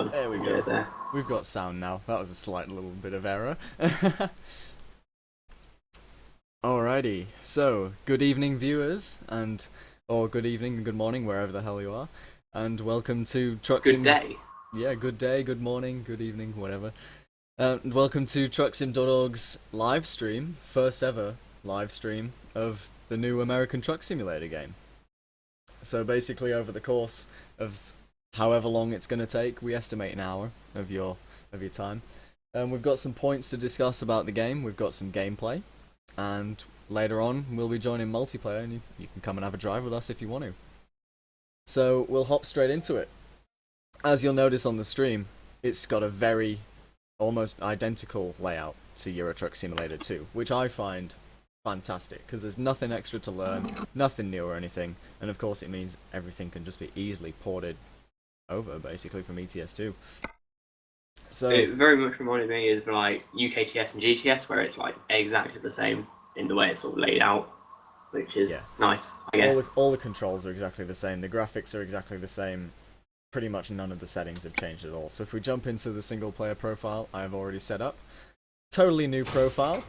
on. There we Get go. it there. We've got sound now. That was a slight little bit of error. Alrighty. So, good evening, viewers, or good evening and good morning, wherever the hell you are, and welcome to Truck Good Sim. day. Yeah, good day, good morning, good evening, whatever. Welcome to TruckSim.org's live stream, first ever live stream of the new American Truck Simulator game. So basically, over the course of however long it's going to take, we estimate an hour of your time. We've got some points to discuss about the game. We've got some gameplay, and later on we'll be joining multiplayer, and you can come and have a drive with us if you want to. So we'll hop straight into it. As you'll notice on the stream, it's got a very almost identical layout to Euro Truck Simulator 2, which I find fantastic because there's nothing extra to learn, nothing new or anything, and of course it means everything can just be easily ported over basically from ETS2. So It very much reminded me of like UKTS and GTS, where it's like exactly the same in the way it's sort of laid out, which is nice. I guess. all the controls are exactly the same, the graphics are exactly the same. Pretty much none of the settings have changed at all. So if we jump into the single player profile I have already set up, totally new profile.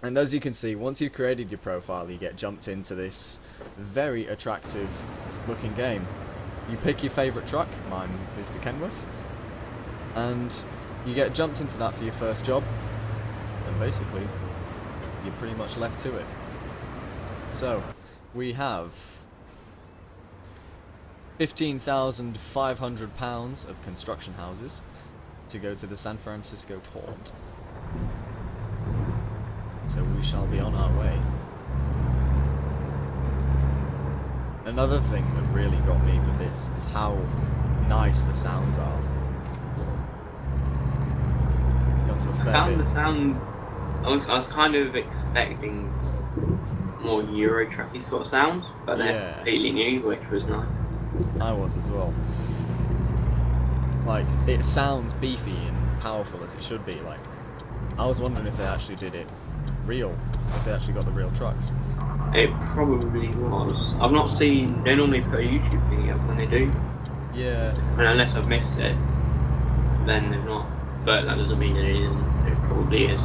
And as you can see, once you've created your profile, you get jumped into this very attractive looking game. You pick your favourite truck, mine is the Kenworth, and you get jumped into that for your first job, and basically, you're pretty much left to it. So, we have £15,500 of construction houses to go to the San Francisco port. So we shall be on our way. Another thing that really got me with this is how nice the sounds are. Got to a fair I found bit. the sound. I was kind of expecting more Euro Trucky sort of sounds, but they're completely new, which was nice. I was as well. Like, it sounds beefy and powerful as it should be. Like, I was wondering if they actually did it real, if they actually got the real trucks. It probably was. I've not seen. They normally put a YouTube thing up when they do. Yeah. And unless I've missed it, then they've not. But that doesn't mean it isn't. It probably is.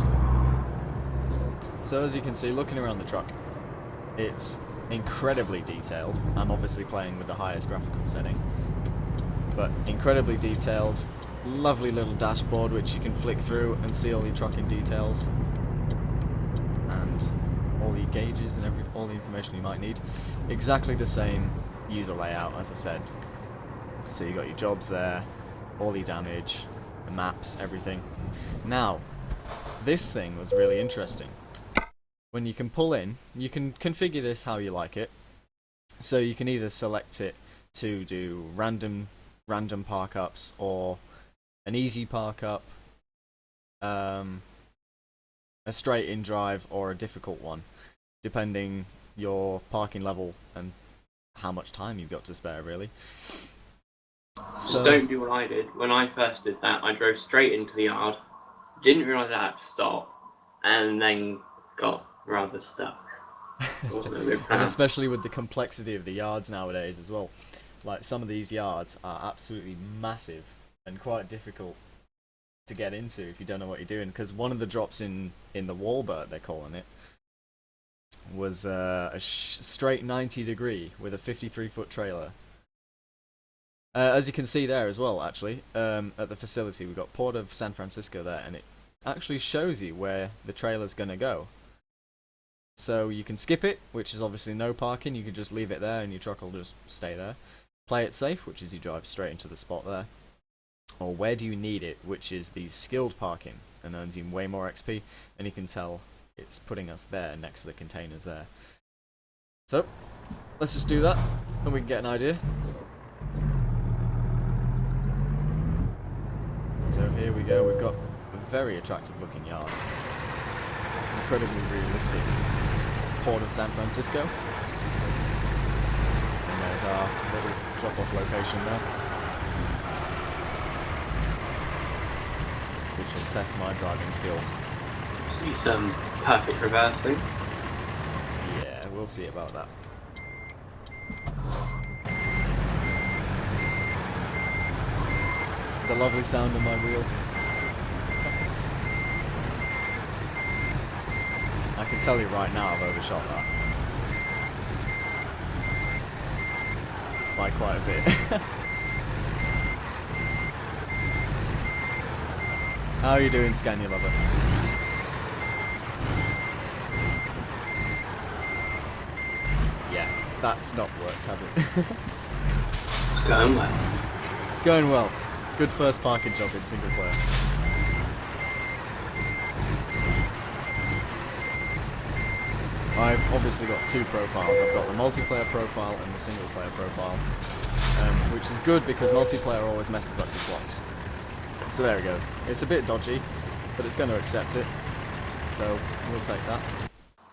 So as you can see, looking around the truck, it's incredibly detailed. I'm obviously playing with the highest graphical setting, but incredibly detailed, lovely little dashboard which you can flick through and see all your trucking details and all the gauges and all the information you might need. Exactly the same user layout as I said. So you got your jobs there, all the damage, the maps, everything. Now, this thing was really interesting. When you can pull in, you can configure this how you like it. So you can either select it to do random park ups or an easy park up, a straight in drive or a difficult one, depending your parking level and how much time you've got to spare really. So don't do what I did. When I first did that, I drove straight into the yard, didn't realise I had to stop, and then got rather stuck. And especially with the complexity of the yards nowadays as well. Like, some of these yards are absolutely massive and quite difficult to get into if you don't know what you're doing, because one of the drops in the Walbert, they're calling it, was a straight 90 degree with a 53-foot trailer. As you can see there as well, actually, at the facility, we've got Port of San Francisco there, and it actually shows you where the trailer's going to go. So you can skip it, which is obviously no parking. You can just leave it there and your truck will just stay there. Play it safe, which is you drive straight into the spot there. Or where do you need it, which is the skilled parking, and earns you way more XP. And you can tell it's putting us there next to the containers there. So let's just do that and we can get an idea. So here we go, we've got a very attractive looking yard. Incredibly realistic Port of San Francisco. And there's our little drop-off location there, which will test my driving skills. See some perfect reversing. Yeah, we'll see about that. The lovely sound of my wheel. I can tell you right now I've overshot that. By quite a bit. How are you doing, Scania Lover? Yeah, that's not worked, has it? It's going well. It's going well. Good first parking job in single player. I've obviously got two profiles. I've got the multiplayer profile and the single player profile, which is good because multiplayer always messes up your blocks. So there it goes. It's a bit dodgy, but it's going to accept it. So we'll take that.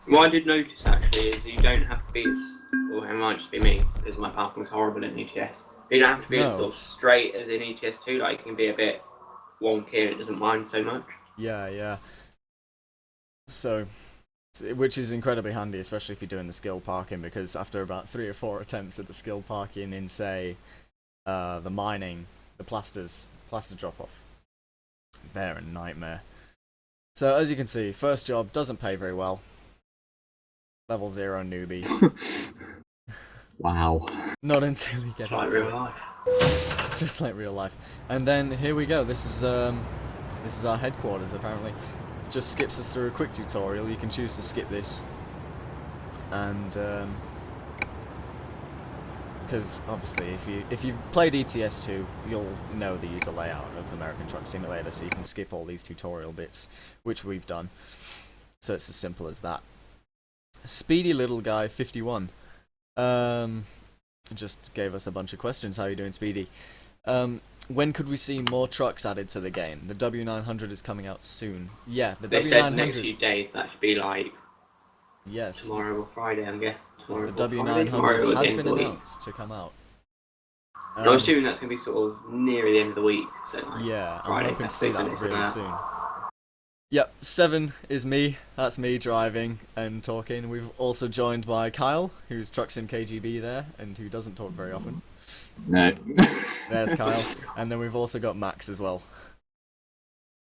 What I did notice actually is you don't have to be as, or it might just be me because my parking's horrible in ETS. You don't have to be as sort of straight as in ETS2. Like, it can be a bit wonky and it doesn't mind so much. Yeah. So, which is incredibly handy, especially if you're doing the skill parking, because after about 3 or 4 attempts at the skill parking in, say, the mining, the plaster drop-off, they're a nightmare. So, as you can see, first job doesn't pay very well. Level 0 newbie. Wow. Not until you get Just like real life. Just like real life. And then here we go. This is our headquarters apparently. It just skips us through a quick tutorial. You can choose to skip this, and because obviously if you've played ETS2, you'll know the user layout of American Truck Simulator, so you can skip all these tutorial bits, which we've done. So it's as simple as that. Speedy little guy 51 just gave us a bunch of questions. How are you doing, Speedy? When could we see more trucks added to the game? The W900 is coming out soon. Yeah, the They W900. said next few days, that should be like Yes. tomorrow or Friday, I guess. Tomorrow The or Friday, W900 or has the end been of the week. announced to come out. I'm assuming that's going to be sort of near the end of the week. So like Yeah, I'm Friday, hoping to see Saturday, that Sunday, really something soon. Yep, 7 is me. That's me driving and talking. We've also joined by Kyle, who's Truck Sim KGB there, and who doesn't talk very often. No. There's Kyle. And then we've also got Max as well.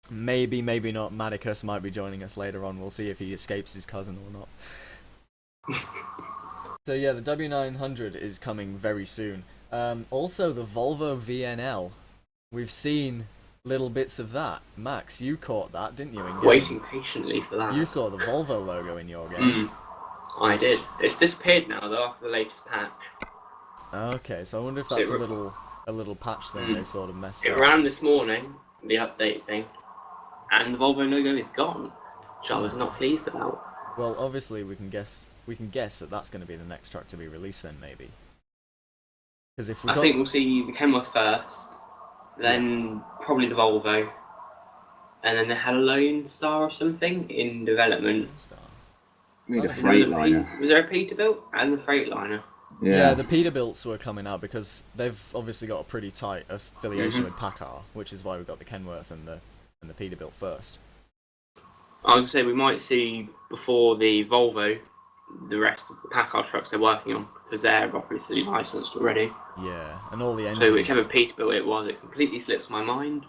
Maybe not. Maticus might be joining us later on. We'll see if he escapes his cousin or not. So yeah, the W900 is coming very soon. Also, the Volvo VNL. We've seen little bits of that. Max, you caught that, didn't you? In game? Waiting patiently for that. You saw the Volvo logo in your game. I did. It's disappeared now though after the latest patch. Okay, so I wonder if that's a little patch thing they sort of messed It up. ran this morning, the update thing, and the Volvo logo is gone, which I was not pleased about. Well, obviously we can guess that that's going to be the next truck to be released then, maybe. Because if we I think we'll see the Kenworth first, then probably the Volvo, and then they had a Lone Star or something in development. Need a Oh, Freightliner. Was there a Peterbilt and the Freightliner? Yeah, the Peterbilts were coming out because they've obviously got a pretty tight affiliation with PACCAR, which is why we got the Kenworth and the Peterbilt first. I was going to say we might see before the Volvo the rest of the PACCAR trucks they're working on, because they're obviously licensed already. Yeah, and all the engines. So whichever Peterbilt it was, it completely slips my mind.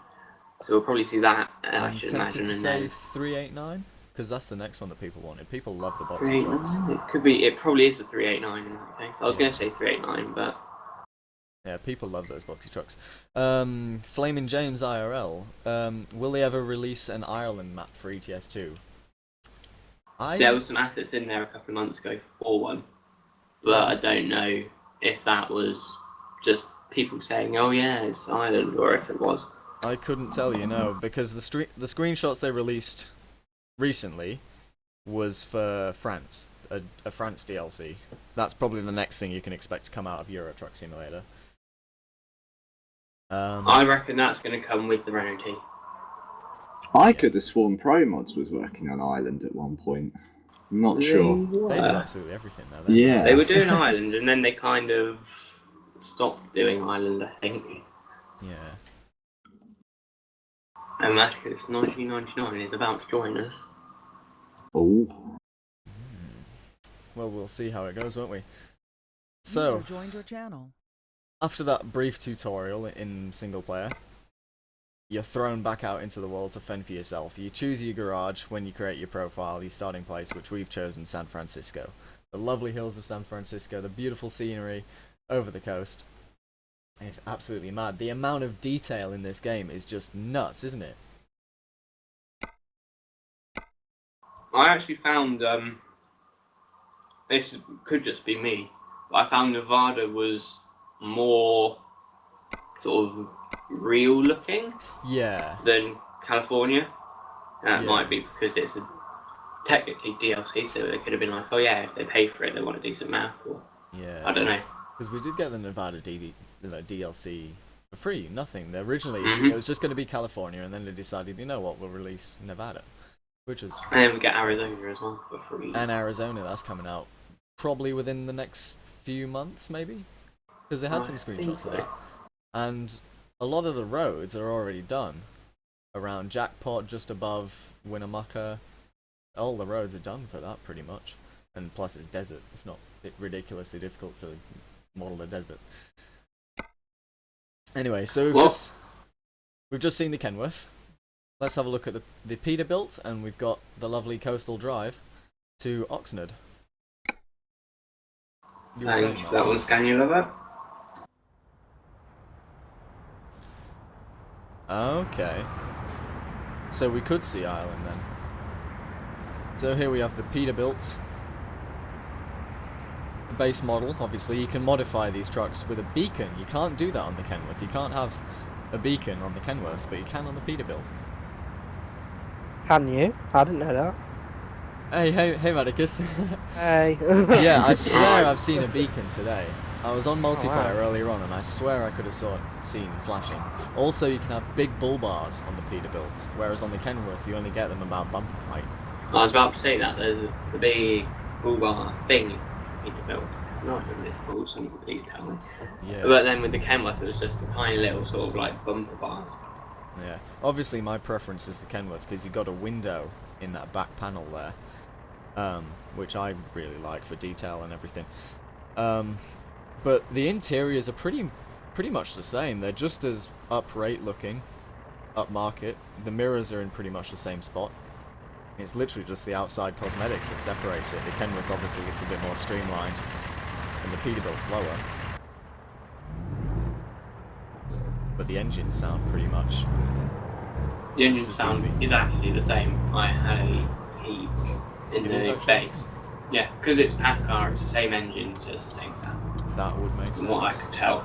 So we'll probably see that, I I'm should tempted imagine. to And say then 389, because that's the next one that people wanted. People love the boxy 389. trucks. It could be. It probably is the 389 in that case. I was going to say 389, but Yeah, people love those boxy trucks. Flaming James IRL. Will they ever release an Ireland map for ETS2? there was some assets in there a couple of months ago for one, but I don't know if that was just people saying, "Oh yeah, it's Ireland," or if it was. I couldn't tell you, no, because the screenshots they released recently was for France, a France DLC. That's probably the next thing you can expect to come out of Euro Truck Simulator. I reckon that's going to come with the Renault T. I could have sworn ProMods was working on Ireland at one point. I'm not sure. They do absolutely everything now. Yeah. They were doing Ireland, and then they kind of stopped doing Ireland, I think. Yeah. And Maticus 1999 is about to join us. Oh. Well, we'll see how it goes, won't we? User So, joined your channel. after that brief tutorial in single player, you're thrown back out into the world to fend for yourself. You choose your garage when you create your profile, your starting place, which we've chosen San Francisco. The lovely hills of San Francisco, the beautiful scenery over the coast. It's absolutely mad. The amount of detail in this game is just nuts, isn't it? I actually found, this could just be me, but I found Nevada was more sort of real looking Yeah. than California. That Yeah. might be because it's technically DLC, so they could have been like, oh yeah, if they pay for it, they want a decent map, or Yeah. I don't know. Because we did get the Nevada DLC for free, nothing. Originally, Mhm. it was just going to be California, and then they decided, you know what, we'll release Nevada, which is... And then we get Arizona as well for free. And Arizona, that's coming out probably within the next few months, maybe? Because they had some screenshots of that. And a lot of the roads are already done. Around Jackpot, just above Winnemucca. All the roads are done for that, pretty much. And plus it's desert. It's not ridiculously difficult to model a desert. Anyway, so we've just seen the Kenworth. Let's have a look at the Peterbilt, and we've got the lovely coastal drive to Oxnard. You were saying, Thank you for that one, Scan, you love it? Okay. So we could see Ireland then. So here we have the Peterbilt. The base model, obviously. You can modify these trucks with a beacon. You can't do that on the Kenworth. You can't have a beacon on the Kenworth, but you can on the Peterbilt. Can you? I didn't know that. Hey, Medicus. Hey. Yeah, I swear I've seen a beacon today. I was on multiplayer wow. earlier on, and I swear I could have seen flashing. Also, you can have big bull bars on the Peterbilt, whereas on the Kenworth you only get them about bumper height. I was about to say that, there's the big bull bar thing you need to build. No, I don't know this called, somebody please tell me. Yeah. But then with the Kenworth it was just a tiny little sort of like bumper bars. Yeah. Obviously, my preference is the Kenworth because you've got a window in that back panel there, which I really like for detail and everything. But the interiors are pretty much the same. They're just as upright looking, upmarket. The mirrors are in pretty much the same spot. It's literally just the outside cosmetics that separates it. The Kenworth obviously looks a bit more streamlined, and the Peterbilt's lower. But the engines sound pretty much... The engine just as sound goofy. is actually the same. I had a peek in It is the actually the base. same. Yeah, because it's Packard, it's the same engine, so it's the same sound. That would make sense. From what I could tell.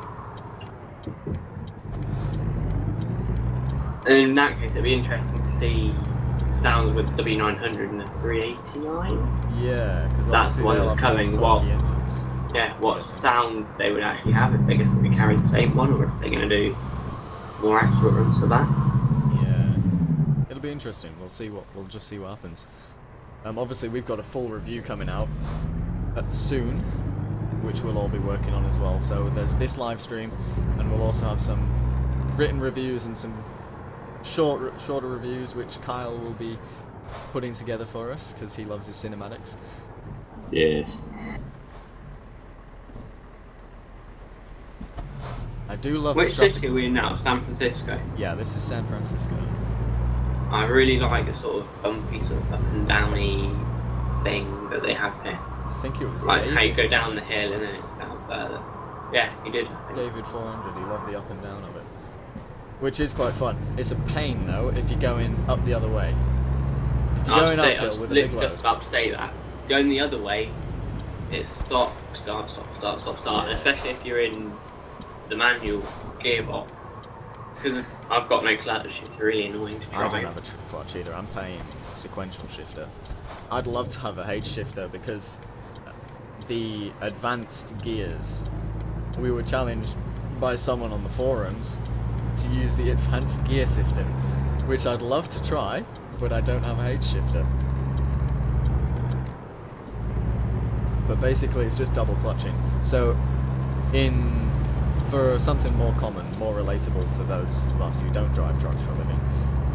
And in that case, it'd be interesting to see the sound with the W900 and the 389. Yeah, because That's the one that's coming. What? engines. Yeah, what sound they would actually have if they just carry the same one, or if they're going to do more accurate runs for that. Yeah, it'll be interesting. We'll just see what happens. Obviously, we've got a full review coming out soon, which we'll all be working on as well. So there's this live stream, and we'll also have some written reviews and some shorter reviews, which Kyle will be putting together for us because he loves his cinematics. Yes. I do love. Which the traffic city are we in now? San Francisco. Yeah, this is San Francisco. I really like a sort of bumpy, sort of up and downy thing that they have here. I think it was Like David. how you go down the hill and then it's down further. Yeah, he did. I think. David 400, he loved the up and down of it. Which is quite fun. It's a pain though if you're going up the other way. If you're I going was uphill with a big literally load. just about to say that. Going the other way, it's stop, start, and especially if you're in the manual gearbox. Because I've got no clutch, it's really annoying to I don't drive. have a clutch either, I'm playing sequential shifter. I'd love to have a H shifter because the advanced gears, we were challenged by someone on the forums to use the advanced gear system, which I'd love to try, but I don't have a H shifter. But basically it's just double clutching. So for something more common, more relatable to those of us who don't drive trucks for a living,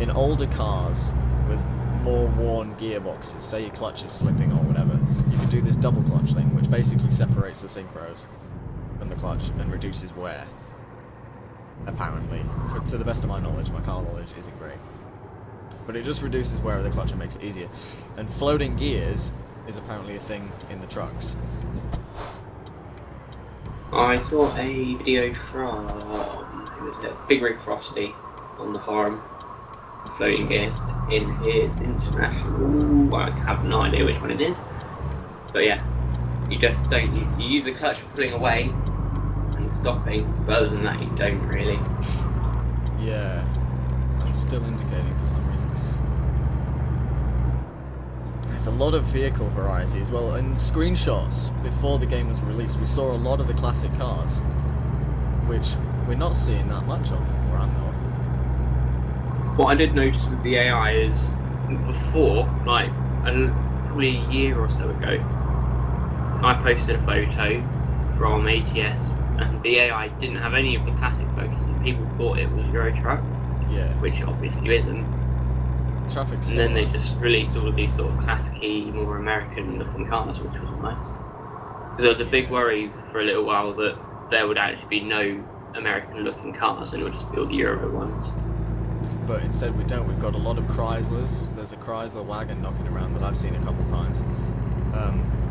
in older cars with more worn gearboxes, say your clutch is slipping or whatever, you can do this double clutch thing, which basically separates the synchros from the clutch and reduces wear. apparently. To the best of my knowledge, my car knowledge isn't great. But it just reduces wear of the clutch and makes it easier. And floating gears is apparently a thing in the trucks. I saw a video from who was it? Big Rig Frosty on the forum. Floating gears in his international. I have no idea which one it is. But yeah, you just don't. You use the clutch for pulling away and stopping, but other than that, you don't really. Yeah, I'm still indicating for some reason. There's a lot of vehicle variety as well, and screenshots before the game was released, we saw a lot of the classic cars, which we're not seeing that much of, or I'm not. What I did notice with the AI is before, like probably a year or so ago, I posted a photo from ATS and the AI didn't have any of the classic focus and people thought it was Euro Truck, Yeah, which obviously isn't. traffic's And then similar. they just released all of these sort of classic-y, more American looking cars, which was nice. Because there was a big worry for a little while that there would actually be no American looking cars and it would just be all the Euro ones. But instead we don't. We've got a lot of Chryslers. There's a Chrysler wagon knocking around that I've seen a couple times.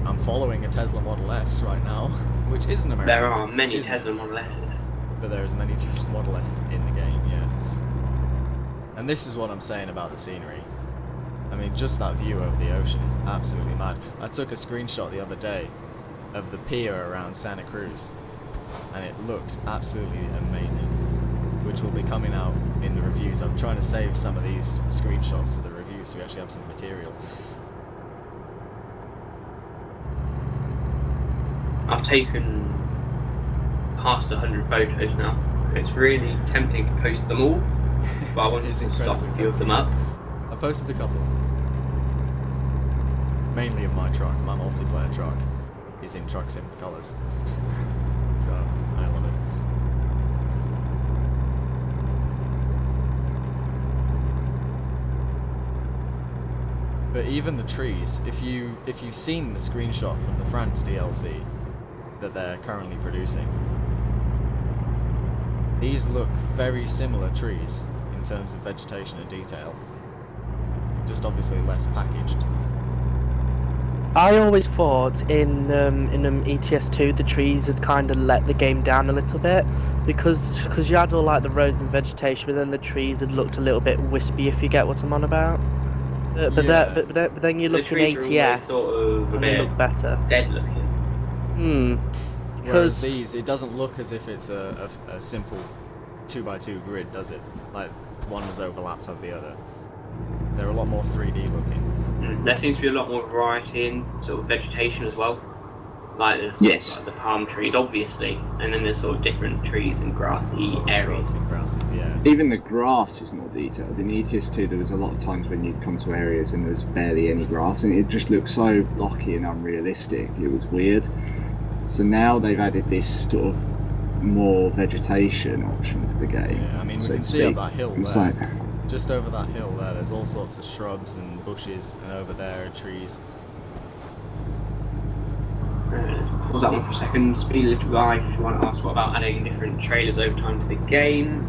I'm following a Tesla Model S right now, which isn't American. There are many isn't it? Tesla Model S's. But there is many Tesla Model S's in the game, yeah. And this is what I'm saying about the scenery. I mean, just that view over the ocean is absolutely mad. I took a screenshot the other day of the pier around Santa Cruz, and it looks absolutely amazing, which will be coming out in the reviews. I'm trying to save some of these screenshots for the reviews so we actually have some material. I've taken past 100 photos now. It's really tempting to post them all, but I wanted It's to stop incredibly a few of them tempting. up. I posted a couple. Mainly of my truck. My multiplayer truck is in Truck Sim colours. So, I love it. But even the trees, if you've seen the screenshot from the France DLC that they're currently producing, these look very similar trees in terms of vegetation and detail. Just obviously less packaged. I always thought in ETS2 the trees had kind of let the game down a little bit because you had all like the roads and vegetation, but then the trees had looked a little bit wispy, if you get what I'm on about. But Yeah. then you The look in trees are always ATS sort of a and they bit look better. dead looking. Whereas Because these, it doesn't look as if it's a simple 2x2 grid, does it? Like one was overlapped over the other. They're a lot more 3D looking. There seems to be a lot more variety in sort of vegetation as well. Like there's Yes. like the palm trees, obviously, and then there's sort of different trees and grassy areas. Shrubs and grasses, yeah. Even the grass is more detailed. In ETS2 there was a lot of times when you'd come to areas and there was barely any grass and it just looked so blocky and unrealistic. It was weird. So now they've added this sort of more vegetation option to the game. Yeah, I mean, we so can to see up speak. that hill It's there. like, Just over that hill there, there's all sorts of shrubs and bushes, and over there are trees. Let's pause that one for a second. Speed a little live if you want to ask what about adding different trailers over time to the game.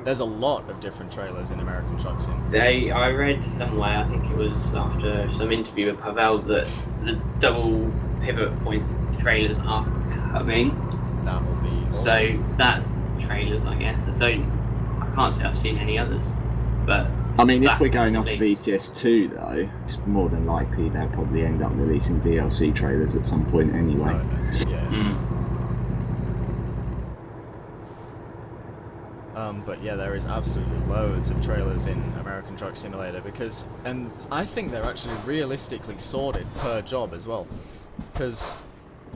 There's a lot of different trailers in American Truck Sim. I read somewhere, I think it was after some interview with Pavel, that the double pivot point trailers are coming. That will be awesome. So that's trailers, I guess. I can't say I've seen any others, but I mean, if that's we're going off of complete. ETS2 though, it's more than likely they'll probably end up releasing DLC trailers at some point anyway. Yeah. Mm. But yeah, there is absolutely loads of trailers in American Truck Simulator and I think they're actually realistically sorted per job as well. Because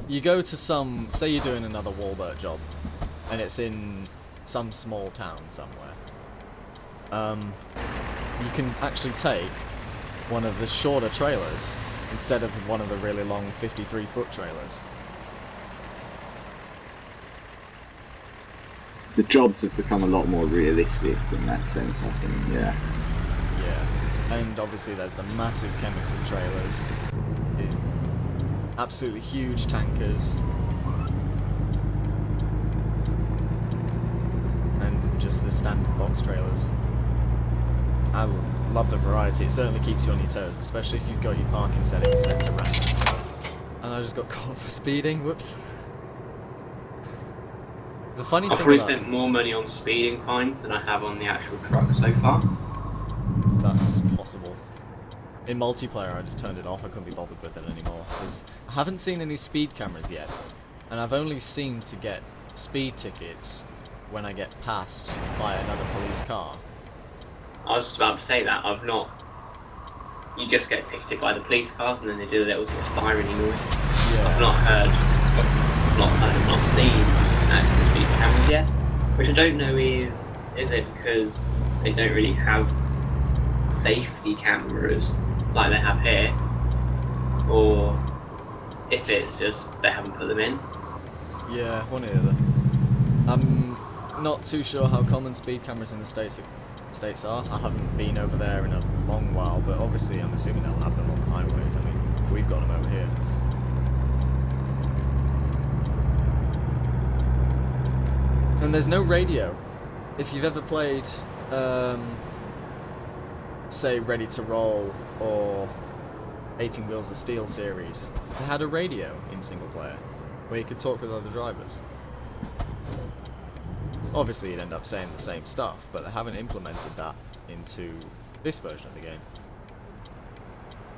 you go to say you're doing another Walbert job, and it's in some small town somewhere. You can actually take one of the shorter trailers instead of one of the really long 53-foot trailers. The jobs have become a lot more realistic in that sense, I think, yeah. Yeah, and obviously there's the massive chemical trailers, absolutely huge tankers. the standard box trailers. I love the variety. It certainly keeps you on your toes, especially if you've got your parking settings set to random. And I just got caught for speeding. Whoops. The funny I've thing probably about spent more money on speeding fines than I have on the actual truck so far. that's possible. In multiplayer, I just turned it off. I couldn't be bothered with it anymore because I haven't seen any speed cameras yet, and I've only seemed to get speed tickets when I get passed by another police car. I was just about to say that. I've not. You just get ticketed by the police cars and then they do a little sort of siren noise. I've not seen actual speed cameras yet. Which I don't know is it because they don't really have safety cameras like they have here, or if it's just they haven't put them in. Yeah, one or the other. I'm not too sure how common speed cameras in the States are. I haven't been over there in a long while, but obviously I'm assuming they'll have them on the highways. I mean, we've got them over here. And there's no radio. If you've ever played, say, Ready to Roll or 18 Wheels of Steel series, they had a radio in single player where you could talk with other drivers. Obviously, you'd end up saying the same stuff, but they haven't implemented that into this version of the game.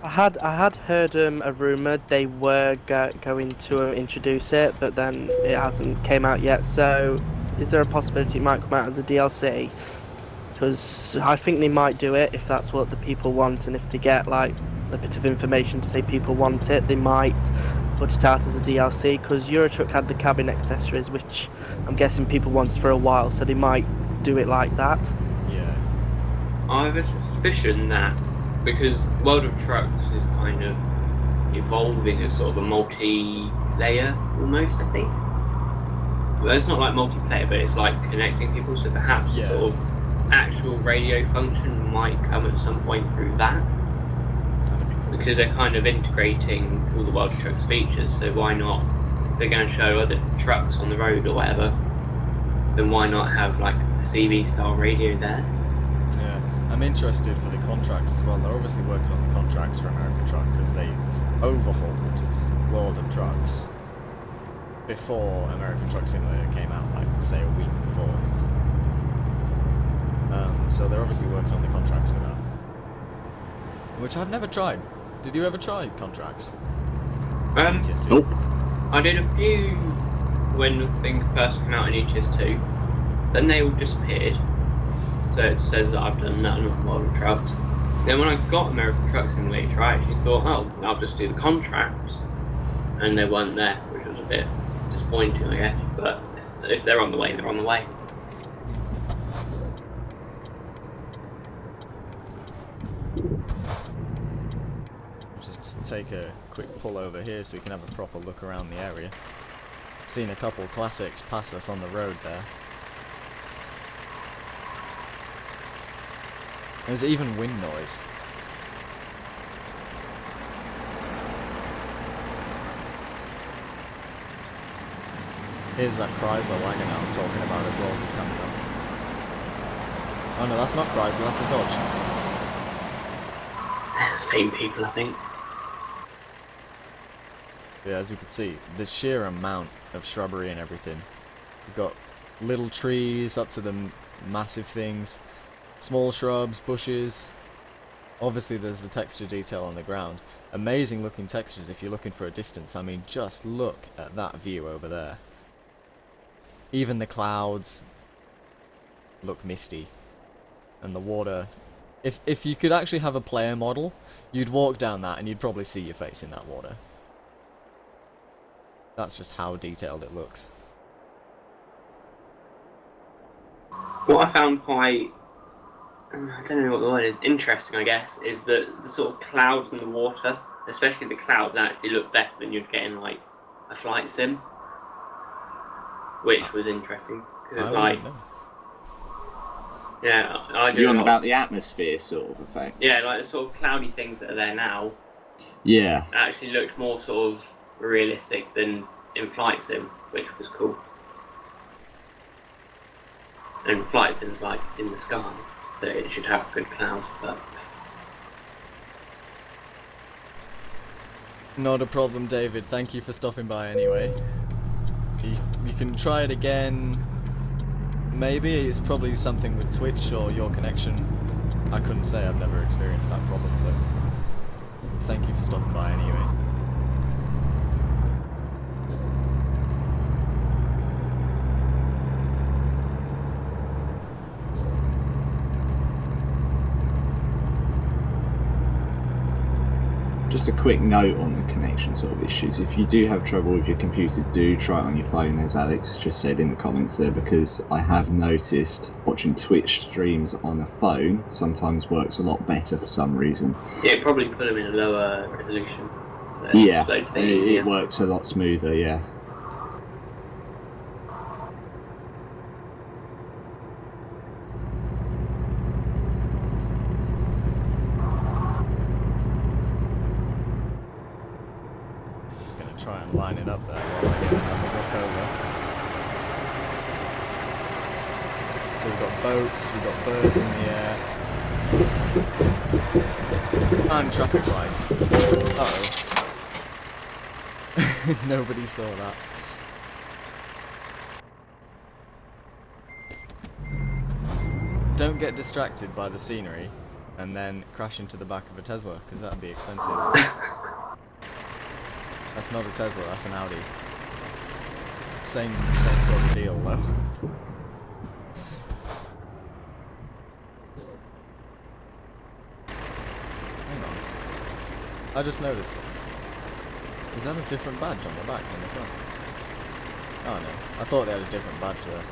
I had heard a rumor they were going to introduce it, but then it hasn't came out yet. So, is there a possibility it might come out as a DLC? Because I think they might do it if that's what the people want, and if they get like a bit of information to say people want it, they might put it out as a DLC. Because Eurotruck had the cabin accessories, which I'm guessing people wanted for a while, so they might do it like that. Yeah. I have a suspicion that because World of Trucks is kind of evolving as sort of a multi-layer almost, I think. Well, it's not like multiplayer, but it's like connecting people, so perhaps the sort of actual radio function might come at some point through that. That'd be cool. Because they're kind of integrating all the World of Trucks features, so why not, if they're going to show other trucks on the road or whatever, then why not have like a CV style radio there? Yeah, I'm interested for the contracts as well. They're obviously working on the contracts for American Truck because they overhauled World of Trucks before American Truck Simulator came out, like say a week before. So they're obviously working on the contracts for that, which I've never tried. Did you ever try contracts? ETS2? Nope. I did a few when the thing first came out in ETS2, then they all disappeared. So it says that I've done none on World of Trucks. Then when I got American Truck Simulator, I actually thought, oh, I'll just do the contracts, and they weren't there, which was a bit disappointing, I guess. But if they're on the way, they're on the way. Just take a quick pull over here so we can have a proper look around the area. Seen a couple classics pass us on the road there. There's even wind noise. Here's that Chrysler wagon I was talking about as well, just coming up. Oh no, that's not Chrysler, that's a Dodge. Same people, I think. Yeah, as we can see, the sheer amount of shrubbery and everything. We've got little trees up to the massive things, small shrubs, bushes. Obviously there's the texture detail on the ground. Amazing looking textures if you're looking for a distance. I mean, just look at that view over there. Even the clouds look misty. And the water, if you could actually have a player model, you'd walk down that and you'd probably see your face in that water. That's just how detailed it looks. What I found quite, I don't know what the word is, interesting I guess, is that the sort of clouds in the water, especially the clouds, actually look better than you'd get in like a flight sim. Which was interesting, because it's like, yeah, I do. You're on about the atmosphere sort of effect. Yeah, like the sort of cloudy things that are there now. Yeah. Actually looked more sort of realistic than in flight sim, which was cool. And flight sim's like in the sky, so it should have good cloud. But Not a problem, David. Thank you for stopping by anyway. You can try it again. Maybe it's probably something with Twitch or your connection. I couldn't say, I've never experienced that problem, but thank you for stopping by anyway. Just a quick note on the connection sort of issues. If you do have trouble with your computer, do try it on your phone, as Alex just said in the comments there, because I have noticed watching Twitch streams on a phone sometimes works a lot better for some reason. yeah, probably put them in a lower resolution. So Yeah, loads of it easier. works a lot smoother, yeah. Just gonna try and line it up there while I get another look over. So we've got boats, we've got birds in the air. And traffic lights. Uh-oh. Nobody saw that. Don't get distracted by the scenery and then crash into the back of a Tesla, because that'd be expensive. That's not a Tesla, that's an Audi. Same sort of deal though. Hang on. I just noticed that. Is that a different badge on the back than the front? Oh no, I thought they had a different badge there.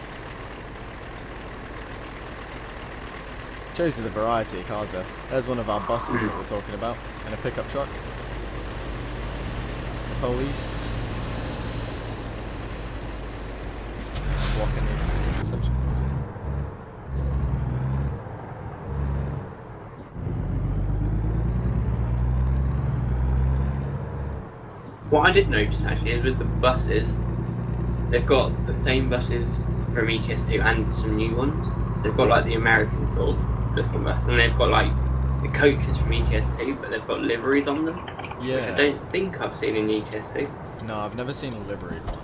Shows you the variety of cars there. There's one of our buses that we're talking about, and a pickup truck. The police. Walking into the intersection. What I did notice actually is with the buses, they've got the same buses from ETS2 and some new ones. They've got like the American sort of looking bus, and they've got like the coaches from ETS2, but they've got liveries on them, which I Yeah. don't think I've seen in ETS2. No, I've never seen a liveried one.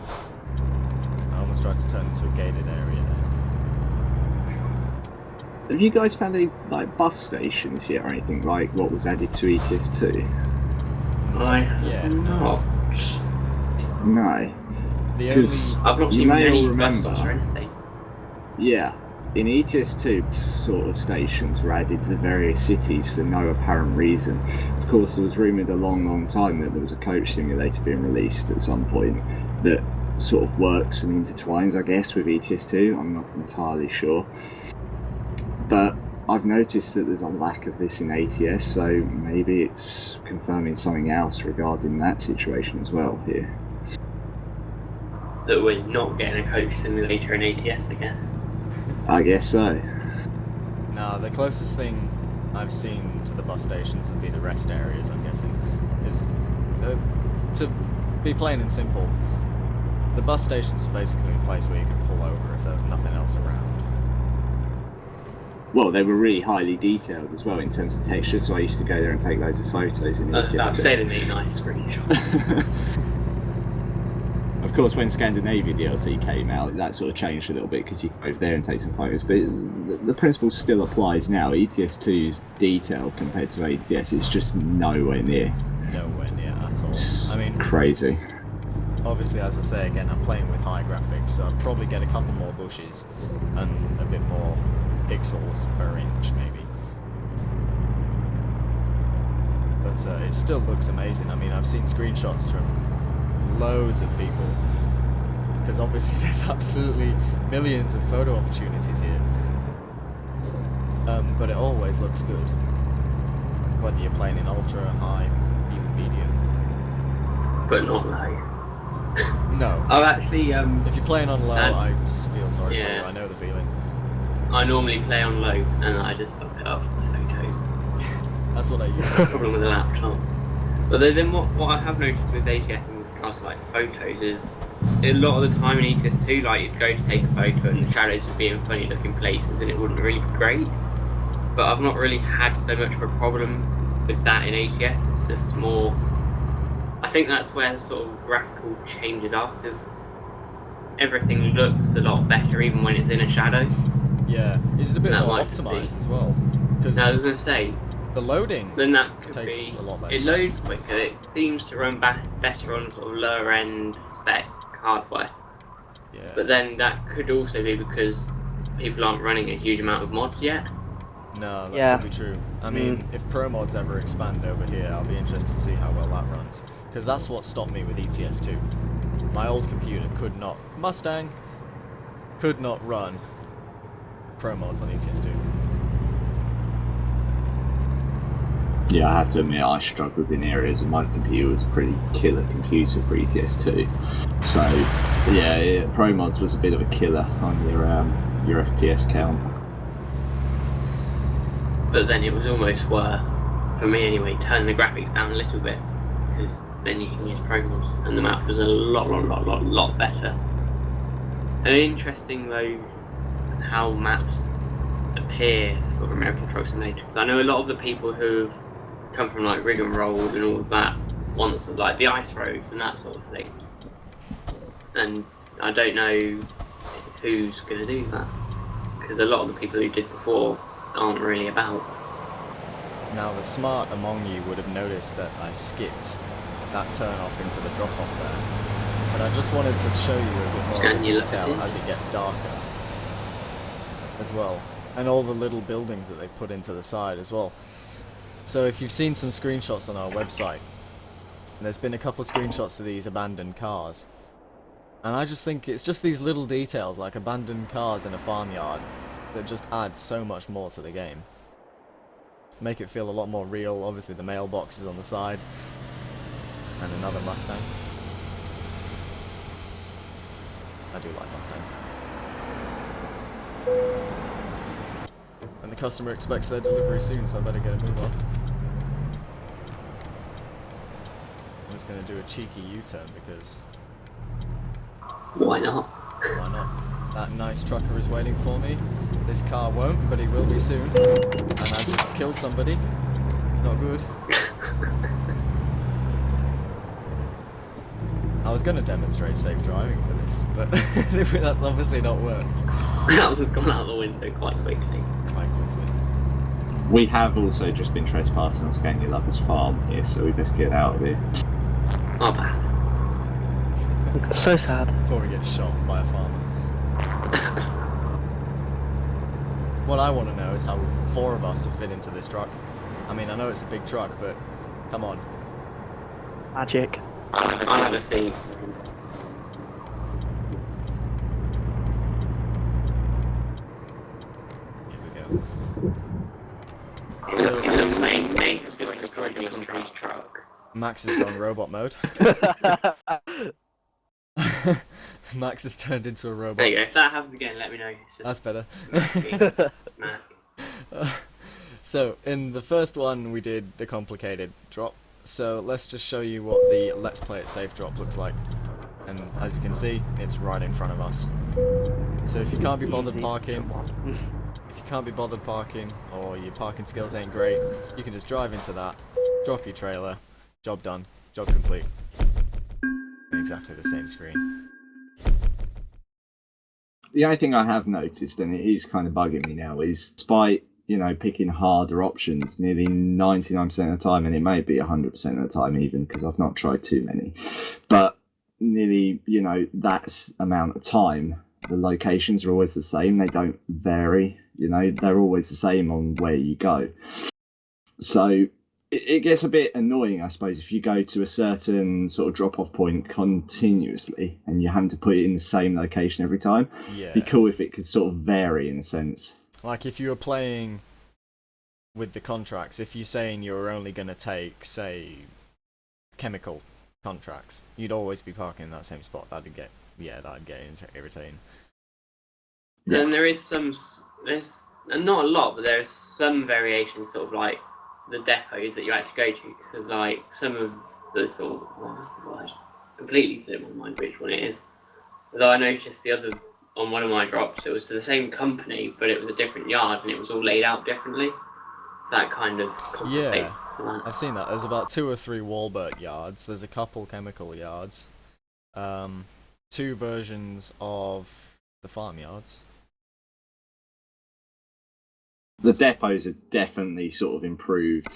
I almost tried to turn into a gated area there. Have you guys found any like bus stations yet or anything like what was added to ETS2? I Yeah, have no. not. No. The Because only... I've not You seen may any all bus remember. stops or anything. Yeah. In ETS2, sort of stations were added to various cities for no apparent reason. Of course, there was rumoured a long time that there was a coach simulator being released at some point that sort of works and intertwines, I guess, with ETS2. I'm not entirely sure. But I've noticed that there's a lack of this in ATS, so maybe it's confirming something else regarding that situation as well here. That we're not getting a coach simulator in ATS, I guess. I guess so. No, the closest thing I've seen to the bus stations would be the rest areas, I'm guessing. Is to be plain and simple, the bus stations are basically a place where you can pull over if there's nothing else around. Well, they were really highly detailed as well in terms of texture, so I used to go there and take loads of photos in ETS2. I've said they need nice screenshots. Of course, when Scandinavia DLC came out, that sort of changed a little bit because you can go over there and take some photos. But the principle still applies now. ETS2's detail compared to ATS is just nowhere near. Nowhere near at all. It's I mean, crazy. obviously, as I say again, I'm playing with high graphics, so I'd probably get a couple more bushes and a bit more pixels per inch, maybe. But it still looks amazing. I mean, I've seen screenshots from loads of people, because obviously there's absolutely millions of photo opportunities here. But it always looks good, whether you're playing in ultra, high, even medium. But not low. No. I've actually, If you're playing on low, Sad. I feel sorry for Yeah. you. I know the feeling. I normally play on low, and I just bump it up for photos. That's what I used That's to the do. problem with the laptop. But then what I have noticed with ATS and regards to like photos is a lot of the time in ETS2, like you'd go to take a photo and the shadows would be in funny looking places and it wouldn't really be great. But I've not really had so much of a problem with that in ATS. It's just more. I think that's where sort of graphical changes are, because everything looks a lot better even when it's in a shadow. Yeah, is it a bit That more might optimized be. as well? Because Now I was going to say, the loading then that could takes be. a lot less It time. loads quicker. It seems to run better on sort of lower end spec hardware. Yeah. But then that could also be because people aren't running a huge amount of mods yet. No, that Yeah. could be true. I mean, if Pro Mods ever expand over here, I'll be interested to see how well that runs. Because that's what stopped me with ETS2. My old computer could not, Mustang, could not run Pro Mods on ETS2. Yeah, I have to admit I struggled in areas, and my computer was a pretty killer computer for ETS2. So, yeah, Pro Mods was a bit of a killer on your FPS count. But then it was almost worth, for me anyway, turning the graphics down a little bit, because then you can use programs, and the map was a lot better. And interesting though, how maps appear for American Truck Simulator, because I know a lot of the people who've come from like Rig and Roll and all of that want sort of like the ice roads and that sort of thing. And I don't know who's going to do that, because a lot of the people who did before aren't really about. Now, the smart among you would have noticed that I skipped that turn off into the drop off there. But I just wanted to show you a bit more of And the you detail looked at it. as it gets darker as well. And all the little buildings that they put into the side as well. So if you've seen some screenshots on our website, there's been a couple of screenshots of these abandoned cars. And I just think it's just these little details, like abandoned cars in a farmyard, that just add so much more to the game. Make it feel a lot more real. Obviously the mailbox is on the side. And another Mustang. I do like Mustangs. And the customer expects their delivery soon, so I better get a move on. I'm just going to do a cheeky U-turn because Why not? why not? That nice trucker is waiting for me. This car won't, but he will be soon. And I just killed somebody. Not good. I was going to demonstrate safe driving for this, but that's obviously not worked That was gone out the window quite quickly. quite quickly. We have also just been trespassing on Scania Lovers Farm here, so we best get out of here. Not bad. So sad. Before we get shot by a farmer. What I want to know is how 4 of us have fit into this truck. I mean, I know it's a big truck, but come on. Magic. I've never seen. Here we go. It looks mate has just destroyed the country's truck. Max has gone robot mode. Max has turned into a robot. There you go. If that happens again, let me know. It's That's just better. Mac. So, in the first one, we did the complicated drop. So, let's just show you what the Let's Play It Safe drop looks like. And as you can see, it's right in front of us. So, if you can't be bothered Easy. parking, if you can't be bothered parking, or your parking skills ain't great, you can just drive into that, drop your trailer, job done, job complete. Exactly the same screen. The only thing I have noticed, and it is kind of bugging me now, is despite, picking harder options nearly 99% of the time, and it may be 100% of the time even, because I've not tried too many, but nearly, that amount of time, the locations are always the same. They don't vary, they're always the same on where you go. So it gets a bit annoying, I suppose, if you go to a certain sort of drop-off point continuously and you have to put it in the same location every time. Yeah. It'd be cool if it could sort of vary in a sense. Like if you were playing with the contracts, if you're saying you're only going to take, say, chemical contracts, you'd always be parking in that same spot. That'd get irritating. Yeah. And there's not a lot, but there's some variations, sort of like the depots that you actually go to, because there's like some of the sort of, what was the word? completely slipped my mind which one it is. Although I noticed the other on one of my drops, it was the same company, but it was a different yard and it was all laid out differently. So that kind of compensates for that. I've seen that. There's about 2 or 3 Walbert yards. There's a couple chemical yards. 2 versions of the farm yards. The depots are definitely sort of improved,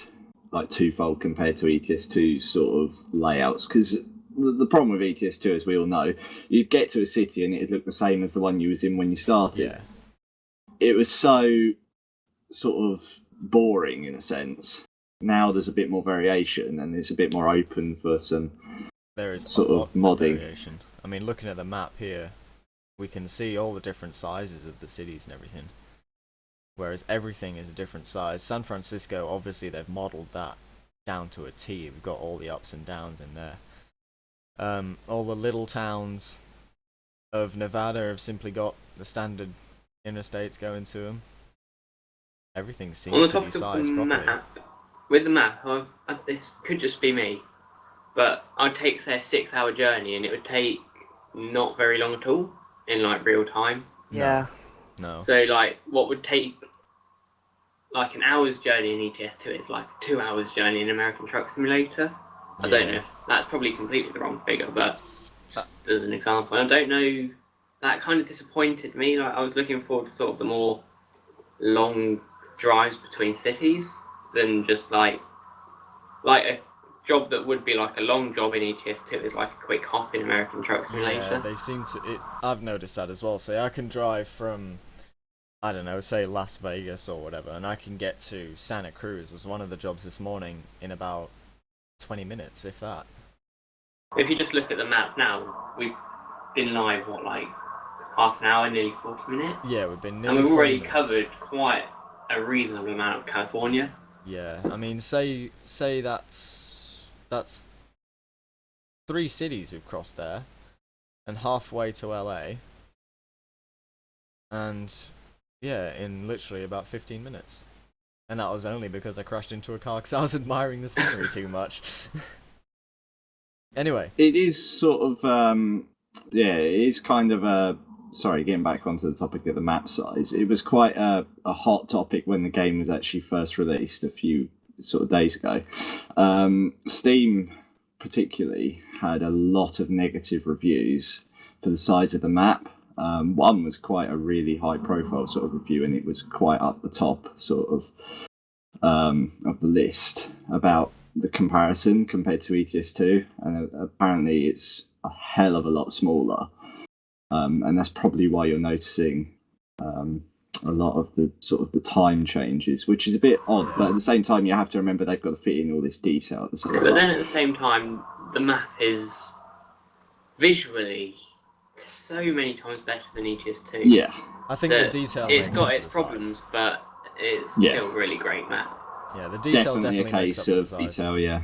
like twofold compared to ETS2's sort of layouts. Because the problem with ETS2, as we all know, you'd get to a city and it'd look the same as the one you was in when you started. Yeah. It was so sort of boring in a sense. Now there's a bit more variation and it's a bit more open for some There is sort a of lot modding. variation. I mean, looking at the map here, we can see all the different sizes of the cities and everything. Whereas everything is a different size. San Francisco, obviously, they've modelled that down to a T. We've got all the ups and downs in there. All the little towns of Nevada have simply got the standard interstates going to them. Everything On the seems to be topic of the sized properly. map, with the map, this could just be me, but I'd take, say, a 6-hour journey and it would take not very long at all in, like, real time. Yeah. No. So, like, what would take, like, an hour's journey in ETS2 is like a 2 hours journey in American Truck Simulator. I don't know if that's probably completely the wrong figure, but just as an example. I don't know, that kind of disappointed me. Like, I was looking forward to sort of the more long drives between cities than just like a job that would be like a long job in ETS2 is like a quick hop in American Truck Simulator. Yeah, they seem to. I've noticed that as well. Say I can drive from, I don't know, say Las Vegas or whatever, and I can get to Santa Cruz. Was one of the jobs this morning in about 20 minutes, if that. If you just look at the map now, we've been live like half an hour, nearly 40 minutes. Yeah, we've been nearly. And we've 40 already minutes. covered quite a reasonable amount of California. Yeah, I mean, say that's 3 cities we've crossed there, and halfway to LA, and yeah, in literally about 15 minutes. And that was only because I crashed into a car because I was admiring the scenery too much. Anyway. It is sort of, it is kind of a. Sorry, getting back onto the topic of the map size, it was quite a hot topic when the game was actually first released a few sort of days ago. Steam particularly had a lot of negative reviews for the size of the map. One was quite a really high profile sort of review, and it was quite up the top sort of the list about the comparison compared to ETS2, and apparently it's a hell of a lot smaller. And that's probably why you're noticing a lot of the sort of the time changes, which is a bit odd. But at the same time, you have to remember they've got to fit in all this detail at the same time. But then at the same time, the map is visually so many times better than ETS2. Yeah. I think the detail. It's makes got up its for the problems, size. but it's still a really great map. Yeah, the detail Definitely a makes case up for the of size. detail, yeah.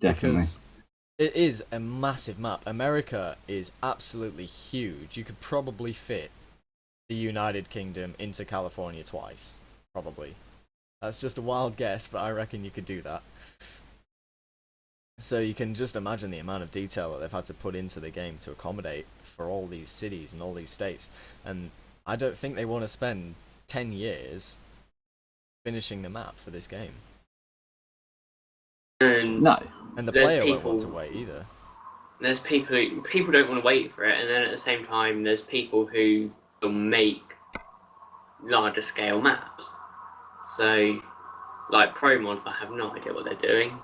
Definitely. Because it is a massive map. America is absolutely huge. You could probably fit the United Kingdom into California twice. Probably. That's just a wild guess, but I reckon you could do that. So you can just imagine the amount of detail that they've had to put into the game to accommodate for all these cities and all these states. And I don't think they want to spend 10 years finishing the map for this game. And No. And the There's player won't want to people- wait either. there's people don't want to wait for it, and then at the same time, there's people who will make larger scale maps. So, like Pro Mods, I have no idea what they're doing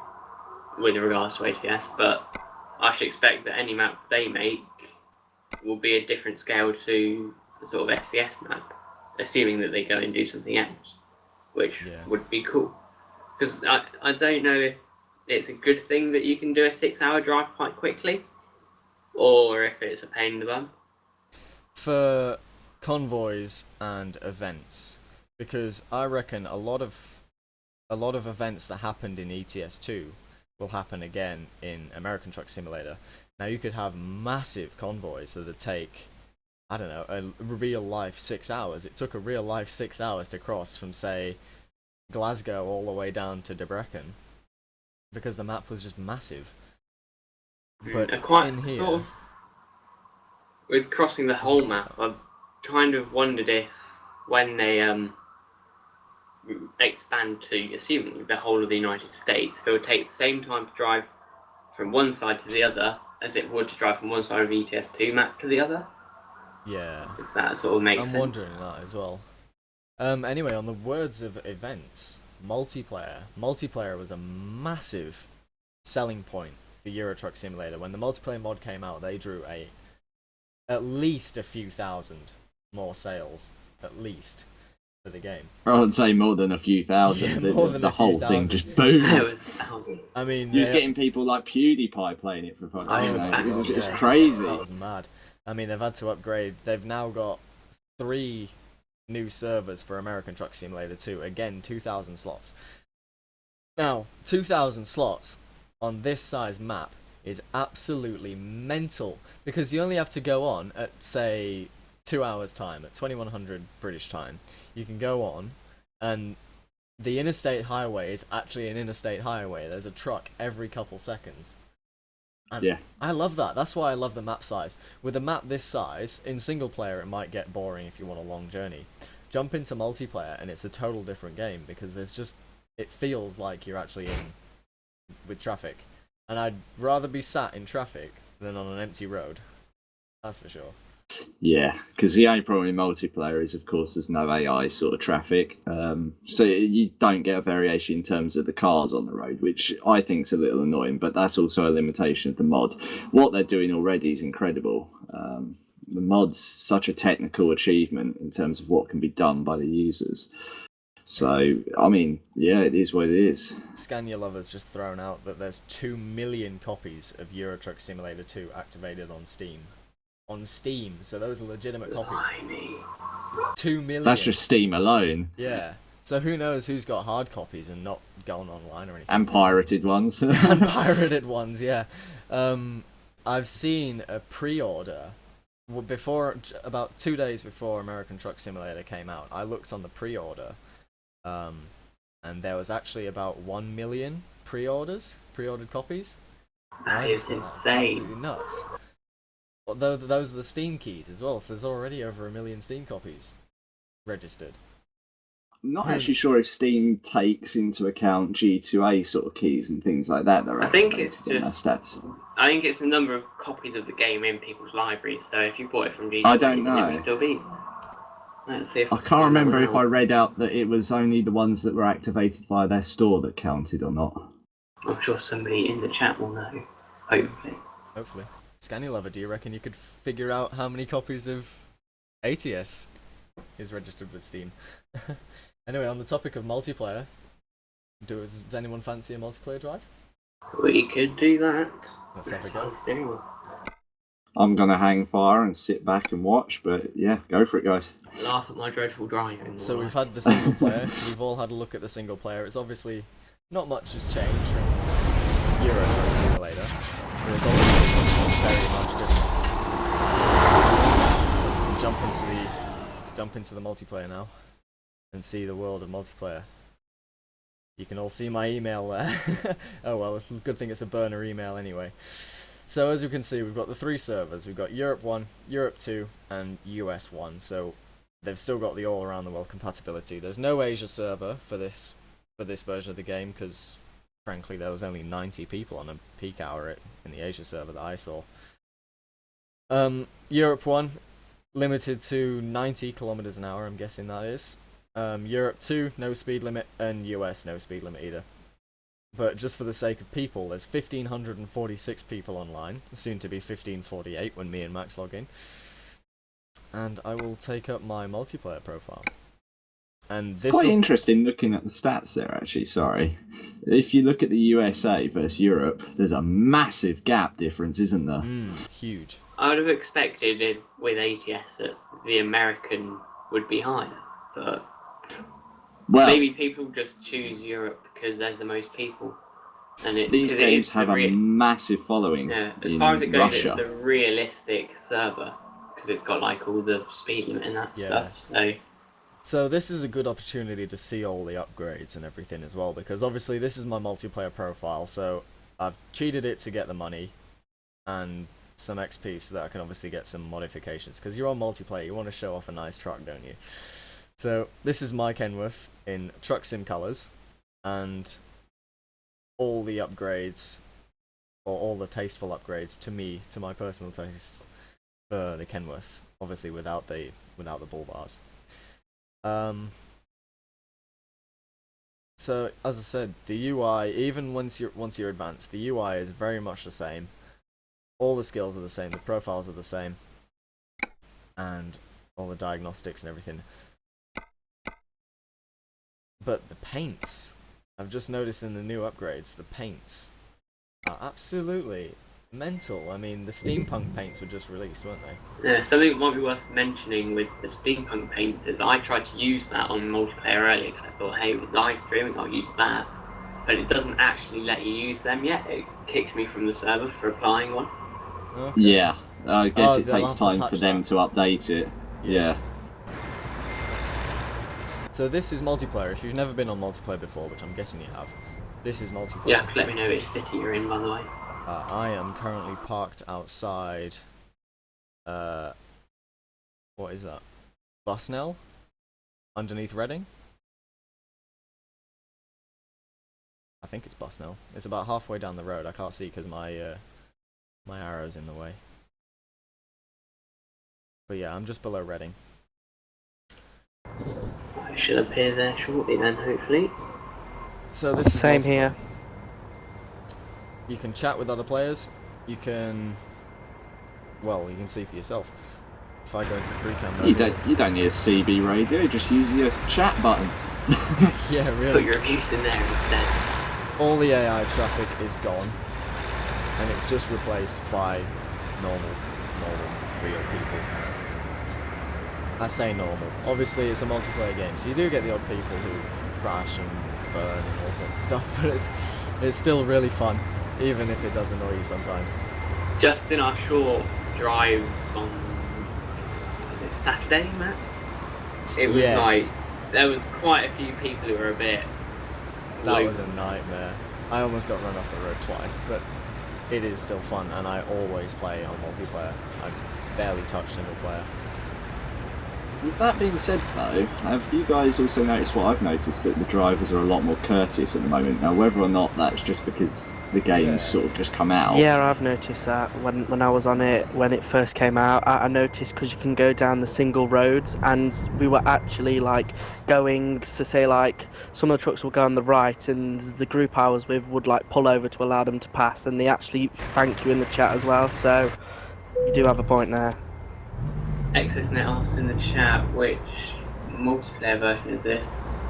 with regards to ATS, but I should expect that any map they make will be a different scale to the sort of FCS map, assuming that they go and do something else, which would be cool. Because I don't know if it's a good thing that you can do a 6-hour drive quite quickly, or if it's a pain in the bum. For convoys and events, because I reckon a lot of events that happened in ETS2 will happen again in American Truck Simulator. Now you could have massive convoys that'll take, I don't know, a real life 6 hours. It took a real life 6 hours to cross from, say, Glasgow all the way down to Debrecen, because the map was just massive. But I quite in here, sort of with crossing the whole map, I've kind of wondered if when they expand to assuming the whole of the United States, it would take the same time to drive from one side to the other as it would to drive from one side of the ETS2 map to the other. yeah, If that sort of makes I'm sense. wondering that as well. Anyway, on the words of events, multiplayer was a massive selling point for Euro Truck Simulator. When the multiplayer mod came out, they drew at least a few thousand more sales, at least, for the game. I would say more than a few thousand. Yeah, more than the a few whole thing thousand. just boomed. There was thousands. I mean, You was getting people like PewDiePie playing it for fun. Oh, You know, my God, it's yeah. crazy. That was mad. I mean, they've had to upgrade. They've now got 3 new servers for American Truck Simulator 2. Again, 2,000 slots. Now, 2,000 slots on this size map is absolutely mental, because you only have to go on at, say, 2 hours time, at 2100 British time. You can go on, and the interstate highway is actually an interstate highway. There's a truck every couple seconds. And Yeah. I love that. That's why I love the map size. With a map this size, in single player it might get boring if you want a long journey. Jump into multiplayer and it's a total different game, because it feels like you're actually in with traffic. And I'd rather be sat in traffic than on an empty road. That's for sure. Yeah, because the only problem in multiplayer is, of course, there's no AI sort of traffic. So you don't get a variation in terms of the cars on the road, which I think is a little annoying, but that's also a limitation of the mod. What they're doing already is incredible. The mod's such a technical achievement in terms of what can be done by the users. So, I mean, yeah, it is what it is. Scania Lover's just thrown out that there's 2 million copies of Euro Truck Simulator 2 activated on Steam. On Steam, so those are legitimate copies. Blimey. 2 million. That's just Steam alone. Yeah. So who knows who's got hard copies and not gone online or anything. And pirated ones. And pirated ones, yeah. I've seen a pre-order about 2 days before American Truck Simulator came out. I looked on the pre-order, and there was actually about 1 million pre-ordered copies. That is insane. Absolutely nuts. Although those are the Steam keys as well, so there's already over 1 million Steam copies registered. I'm not actually sure if Steam takes into account G2A sort of keys and things like that. I think it's in their just- stats. I think it's the number of copies of the game in people's libraries. So if you bought it from G2, I don't it know. would still be. Let's see if I can't remember if I read out that it was only the ones that were activated via their store that counted or not. I'm sure somebody in the chat will know. Hopefully. Hopefully. Scania Lover, do you reckon you could figure out how many copies of ATS is registered with Steam? Anyway, on the topic of multiplayer, does anyone fancy a multiplayer drive? We could do that. Let's have a go. Let's do I'm going to hang fire and sit back and watch, but yeah, go for it, guys. it. Laugh at my dreadful driving. So we've had the single player, we've all had a look at the single player. It's obviously not much has changed from Euro Truck Simulator, but it's obviously very much different. So we can jump into the multiplayer now and see the world of multiplayer. You can all see my email there. Oh well, it's a good thing it's a burner email anyway. So as you can see, we've got the 3 servers. We've got Europe 1, Europe 2, and US 1. So they've still got the all around the world compatibility. There's no Asia server for this version of the game, because frankly there was only 90 people on a peak hour in the Asia server that I saw. Europe 1 limited to 90 kilometers an hour, I'm guessing that is. Europe 2 no speed limit, and US no speed limit either. But just for the sake of people, there's 1,546 people online, soon to be 1,548 when me and Max log in. And I will take up my multiplayer profile. And this Quite interesting looking at the stats there, actually, sorry. If you look at the USA versus Europe, there's a massive gap difference, isn't there? Huge. I would have expected it with ATS that the American would be higher, but Well, maybe people just choose Europe because there's the most people. And these because games have a massive following. Yeah, as in far as it goes, Russia. it's the realistic server because it's got like all the speed limit and that Yeah. stuff. So this is a good opportunity to see all the upgrades and everything as well, because obviously this is my multiplayer profile, so I've cheated it to get the money. and some XP so that I can obviously get some modifications, because you're on multiplayer, you want to show off a nice truck, don't you? So this is my Kenworth in Truck Sim colours, and all the upgrades, or all the tasteful upgrades to my personal tastes for the Kenworth, obviously without the bull bars. So as I said, the UI, even once you're advanced, the UI is very much the same. All the skills are the same, the profiles are the same, and all the diagnostics and everything. But the paints, I've just noticed in the new upgrades, the paints are absolutely mental. I mean, the steampunk paints were just released, weren't they? Yeah, something that might be worth mentioning with the steampunk paints is I tried to use that on multiplayer earlier because I thought, hey, with live streaming, I'll use that. But it doesn't actually let you use them yet. It kicked me from the server for applying one. Okay. Yeah, I guess it they'll takes have to time patch for them that. to update it. Yeah. So this is multiplayer. If you've never been on multiplayer before, which I'm guessing you have, this is multiplayer. Yeah, let me know which city you're in, by the way. I am currently parked outside, what is that? Busnell? Underneath Reading? I think it's Busnell. It's about halfway down the road. I can't see because my arrow's in the way. But yeah, I'm just below Reading. I should appear there shortly then, hopefully. So this is Same multiplayer. here. You can chat with other players. You can, well, you can see for yourself. If I go into free cam mode, You don't need a CB radio, just use your chat button. yeah, Put really. your abuse in there instead. All the AI traffic is gone, and it's just replaced by normal, real people. I say normal. Obviously, it's a multiplayer game, so you do get the odd people who crash and burn and all sorts of stuff, but it's still really fun, even if it does annoy you sometimes. Just in our short drive on was it Saturday, Matt? It was Yes. like there was quite a few people who were a bit. That was a nightmare. I almost got run off the road twice, but it is still fun, and I always play on multiplayer. I barely touch single player. With that being said though, have you guys also noticed what I've noticed, that the drivers are a lot more courteous at the moment? Now whether or not that's just because the game's Yeah. sort of just come out. Yeah, I've noticed that when I was on it when it first came out. I noticed because you can go down the single roads, and we were actually like going to say like some of the trucks will go on the right, and the group I was with would like pull over to allow them to pass, and they actually thank you in the chat as well. So you do have a point there. XSNet asked in the chat which multiplayer version is this,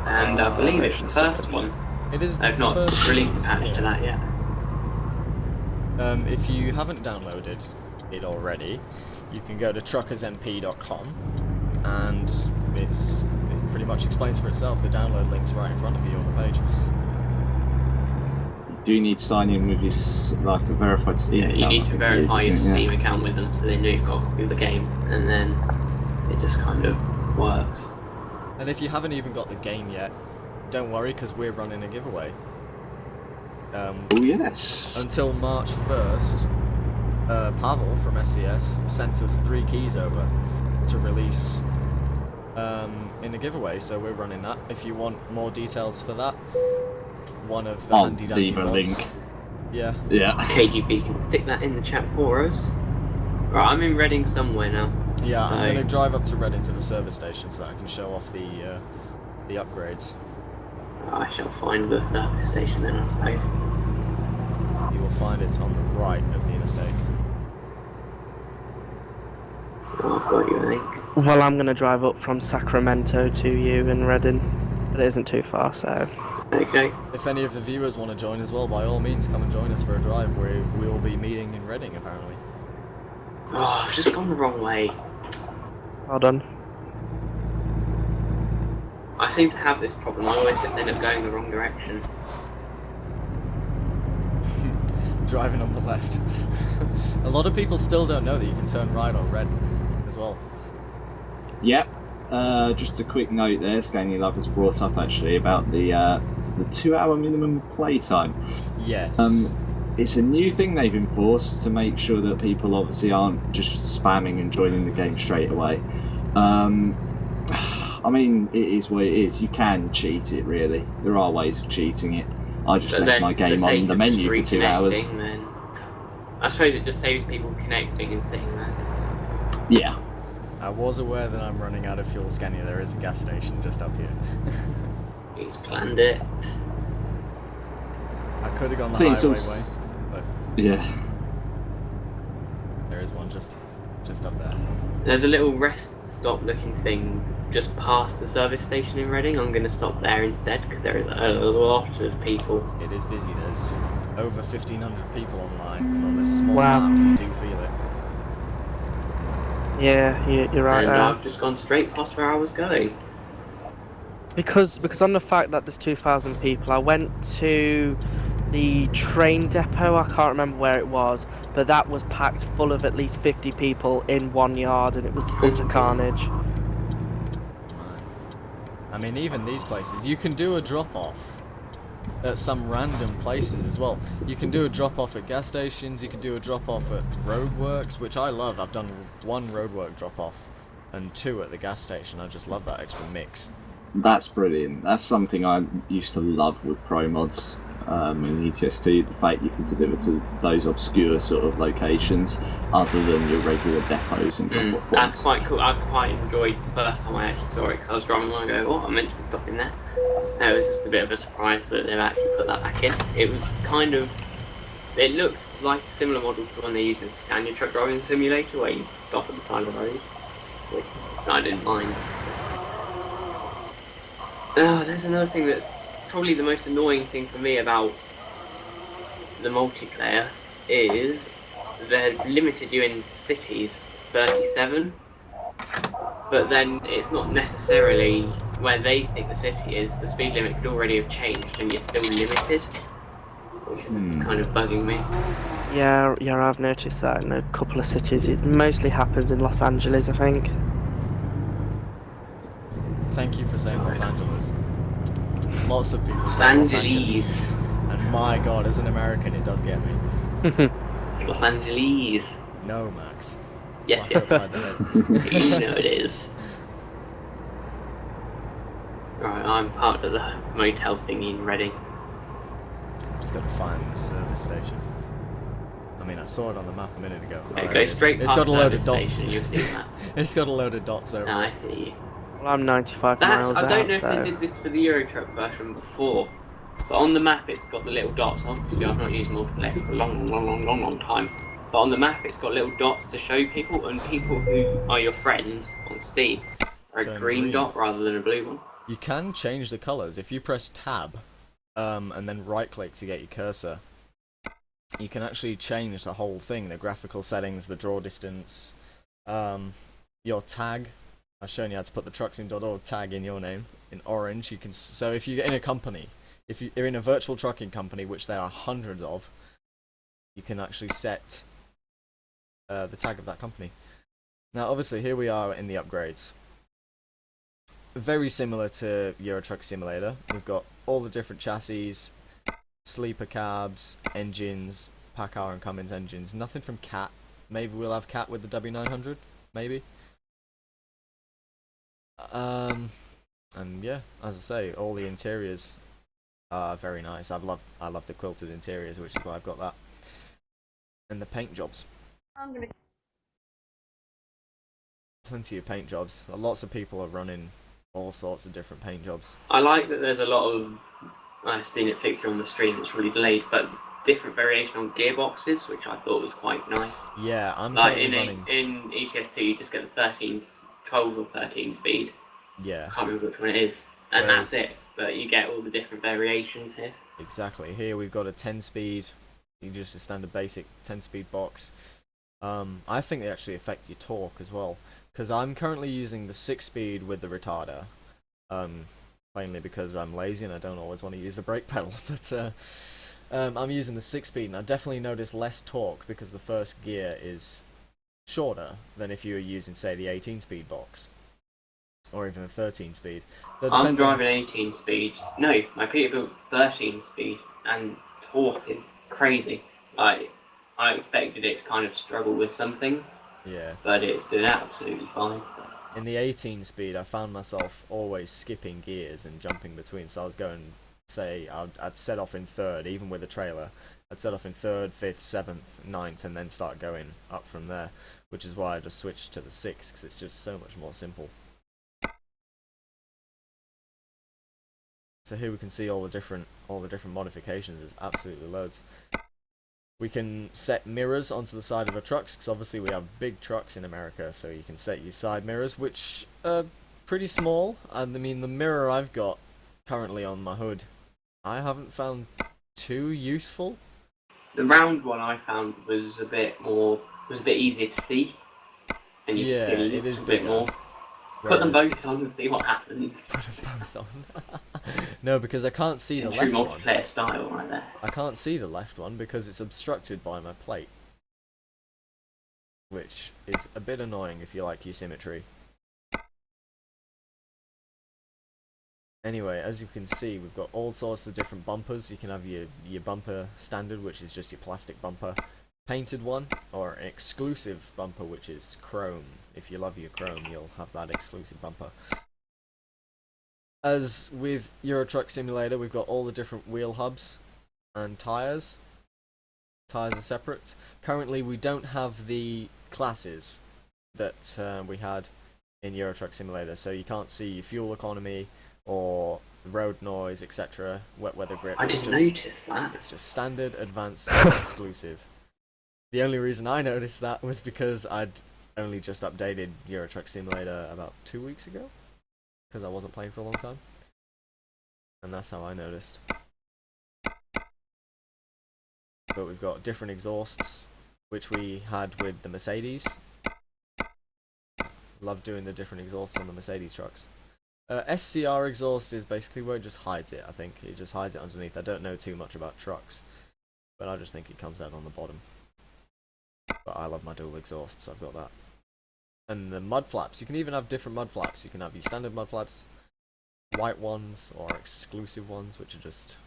and I believe it's the first one. It is the I've not first released a release, patch yeah. to that yet. If you haven't downloaded it already, you can go to truckersmp.com, and it pretty much explains for itself. The download link's right in front of you on the page. Do you need to sign in with your like a verified Steam Yeah, account? you need I to think it verify your is, yeah. Steam account with them so they know you've got a copy of the game, and then it just kind of works. And if you haven't even got the game yet, don't worry, because we're running a giveaway. Oh yes. Until March 1st, Pavel from SCS sent us 3 keys over to release in a giveaway, so we're running that. If you want more details for that, one of the I'll handy dandy leave a mods. link. Yeah. Yeah. KGB can stick that in the chat for us. Right, I'm in Reading somewhere now. Yeah, I'm So- going to drive up to Reading to the service station so that I can show off the upgrades. I shall find the service station then, I suppose. You will find it's on the right of the interstate. Oh, I've got you, I think. Well, I'm gonna drive up from Sacramento to you in Reading, but it isn't too far, so. Okay. If any of the viewers want to join as well, by all means come and join us for a drive. We'll be meeting in Reading apparently. Oh, I've just gone the wrong way. Well done. I seem to have this problem. I always just end up going the wrong direction. Driving on the left. A lot of people still don't know that you can turn right on red as well. Yep. Just a quick note there, Stanley Love has brought up actually about the 2-hour minimum play time. Yes. it's a new thing they've enforced to make sure that people obviously aren't just spamming and joining the game straight away. I mean, it is what it is. You can cheat it, really. There are ways of cheating it. I just But left then my for the game sake on the of menu just for 2 hours. reconnecting, then I suppose it just saves people connecting and seeing that. Yeah. I was aware that I'm running out of fuel Scania. There is a gas station just up here. He's planned it. I could have gone the I think highway it's way, but Yeah. there is one just up there. There's a little rest stop looking thing just past the service station in Reading. I'm going to stop there instead because there is a lot of people. It is busy. There's over 1,500 people online, and on this small Wow. map, you do feel it. Yeah, you're right. And I've just gone straight past where I was going. Because on the fact that there's 2,000 people, I went to the train depot. I can't remember where it was, but that was packed full of at least 50 people in one yard, and it was utter carnage. I mean, even these places, you can do a drop-off at some random places as well. You can do a drop-off at gas stations, you can do a drop-off at roadworks, which I love. I've done 1 roadwork drop-off and 2 at the gas station. I just love that extra mix. That's brilliant. That's something I used to love with Pro Mods in ETS2, the fact you can deliver to those obscure sort of locations other than your regular depots and drop-off points. That's quite cool. I quite enjoyed the first time I actually saw it because I was driving along and go, oh, I meant to be stopping there. It was just a bit of a surprise that they've actually put that back in. It was kind of... It looks like a similar model to the one they use in Scania Truck Driving Simulator where you stop at the side of the road, which I didn't mind. There's another thing that's probably the most annoying thing for me about the multiplayer is they've limited you in cities 37, but then it's not necessarily where they think the city is. The speed limit could already have changed and you're still limited, which is kind of bugging me. Yeah, I've noticed that in a couple of cities. It mostly happens in Los Angeles, I think. Thank you for saying Los Angeles. Lots of people Los say Los Angeles. Angeles. And my god, as an American, it does get me. It's Los Angeles. No, Max. Yes, Slap yes. upside the head. You know it is. Right, I'm part of the motel thingy in Reading. Just gotta find the service station. I mean, I saw it on the map a minute ago. Okay, Oh, go it is. straight It's past got a load service of dots. station, you'll see that. It's got a load of dots over. No, I see you. Well, I'm 95 That's, miles I don't know out, if so... they did this for the Euro Truck version before, but on the map it's got the little dots on. See, I've not used multiplayer for a long time. But on the map it's got little dots to show people, and people who are your friends on Steam are a Turn green green. dot rather than a blue one. You can change the colours. If you press tab, and then right click to get your cursor, you can actually change the whole thing, the graphical settings, the draw distance, your tag. I've shown you how to put the trucksim.org tag in your name in orange. You can, so if you're in a company, if you're in a virtual trucking company, which there are hundreds of, you can actually set the tag of that company. Now obviously here we are in the upgrades. Very similar to Euro Truck Simulator. We've got all the different chassis, sleeper cabs, engines, PACCAR and Cummins engines. Nothing from CAT. Maybe we'll have CAT with the W900. Maybe. And yeah, as I say, all the interiors are very nice. I love the quilted interiors, which is why I've got that. And the paint jobs. Plenty of paint jobs. Lots of people are running all sorts of different paint jobs. I like that there's a lot of, I've seen it picked through on the stream, it's really delayed, but different variation on gearboxes, which I thought was quite nice. Yeah, I'm Like currently in ETS2 you just get the 12 or 13 speed. Yeah, I can't remember which one it is. And Whereas- that's it. But you get all the different variations here. exactly. Here we've got a 10-speed, just a standard basic 10-speed box. I think they actually affect your torque as well, because I'm currently using the 6-speed with the retarder. Plainly because I'm lazy and I don't always want to use the brake pedal. But I'm using the 6-speed, and I definitely notice less torque because the first gear is shorter than if you were using, say, the 18-speed box. Or even the 13-speed. I'm driving 18 speed. No, my Peterbilt's 13 speed, and torque is crazy. I expected it to kind of struggle with some things, Yeah. but it's doing absolutely fine. In the 18 speed, I found myself always skipping gears and jumping between. So I was going, say, I'd set off in third, even with a trailer. I'd set off in third, fifth, seventh, ninth, and then start going up from there. Which is why I just switched to the 6, because it's just so much more simple. So here we can see all the different modifications. There's absolutely loads. We can set mirrors onto the side of the trucks, because obviously we have big trucks in America, so you can set your side mirrors, which are pretty small. And I mean, the mirror I've got currently on my hood, I haven't found too useful. The round one I found was a bit easier to see, and you can see a it is little bit bigger. more. Put them both on and see what happens. Put them both on. No, because I can't see the True left one. multiplayer style right there. I can't see the left one because it's obstructed by my plate. Which is a bit annoying if you like your symmetry. Anyway, as you can see, we've got all sorts of different bumpers. You can have your bumper standard, which is just your plastic bumper. Painted one, or an exclusive bumper, which is chrome. If you love your chrome, you'll have that exclusive bumper. As with Euro Truck Simulator, we've got all the different wheel hubs and tyres. Tyres are separate. Currently, we don't have the classes that we had in Euro Truck Simulator, so you can't see your fuel economy or road noise, etc. Wet weather grip. I didn't notice that. It's just standard, advanced, and exclusive. The only reason I noticed that was because I'd only just updated Euro Truck Simulator about 2 weeks ago, because I wasn't playing for a long time, and that's how I noticed. But we've got different exhausts, which we had with the Mercedes. Love doing the different exhausts on the Mercedes trucks. SCR exhaust is basically where it just hides it, I think. It just hides it underneath. I don't know too much about trucks, but I just think it comes out on the bottom. But I love my dual exhaust, so I've got that. And the mud flaps, you can even have different mud flaps. You can have your standard mud flaps, white ones, or exclusive ones, which are just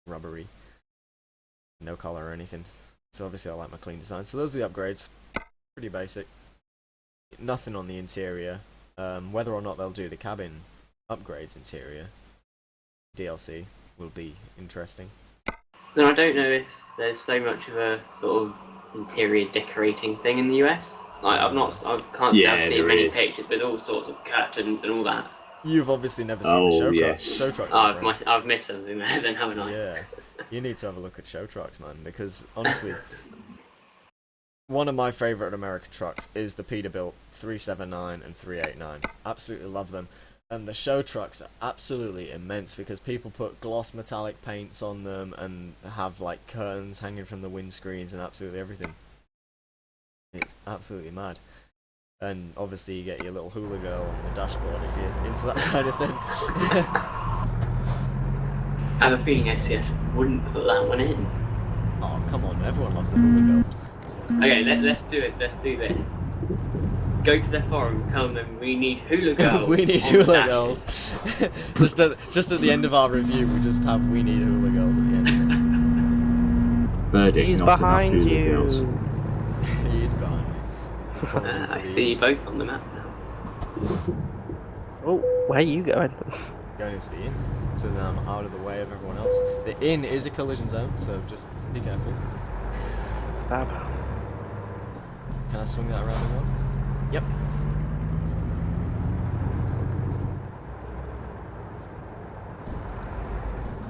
rubbery. No colour or anything. So obviously I like my clean design. So those are the upgrades. Pretty basic. Nothing on the interior. Whether or not they'll do the cabin upgrades interior DLC will be interesting. Then I don't know if there's so much of a sort of interior decorating thing in the US. Like I can't say I've seen many pictures with all sorts of curtains and all that. You've obviously never seen the show trucks. I've missed something there then, haven't I? Yeah, you need to have a look at show trucks, man, because honestly, one of my favourite American trucks is the Peterbilt 379 and 389. Absolutely love them. And the show trucks are absolutely immense because people put gloss metallic paints on them and have like curtains hanging from the windscreens and absolutely everything. It's absolutely mad. And obviously you get your little hula girl on the dashboard if you're into that kind of thing. I have a feeling SCS wouldn't put that one in. Oh, come on, everyone loves the hula girl. Okay, let's do it. Let's do this. Go to their forum, tell them we need hula girls. We need hula girls. just at the end of our review, we just have we need hula girls at the end. Verdict, He's not behind enough hula you. girls. He is behind me. I see you both on the map now. Oh, where are you going? Going into the inn, so then I'm out of the way of everyone else. The inn is a collision zone, so just be careful. Fab. Can I swing that around in one? Yep.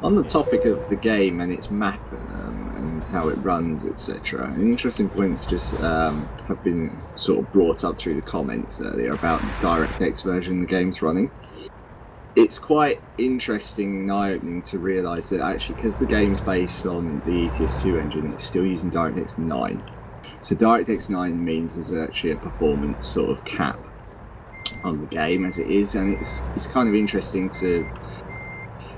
On the topic of the game and its map and how it runs, etc., interesting points just have been sort of brought up through the comments earlier about the DirectX version the game's running. It's quite interesting and eye-opening to realise that actually, because the game's based on the ETS2 engine, it's still using DirectX 9. So DirectX 9 means there's actually a performance sort of cap on the game as it is, and it's kind of interesting to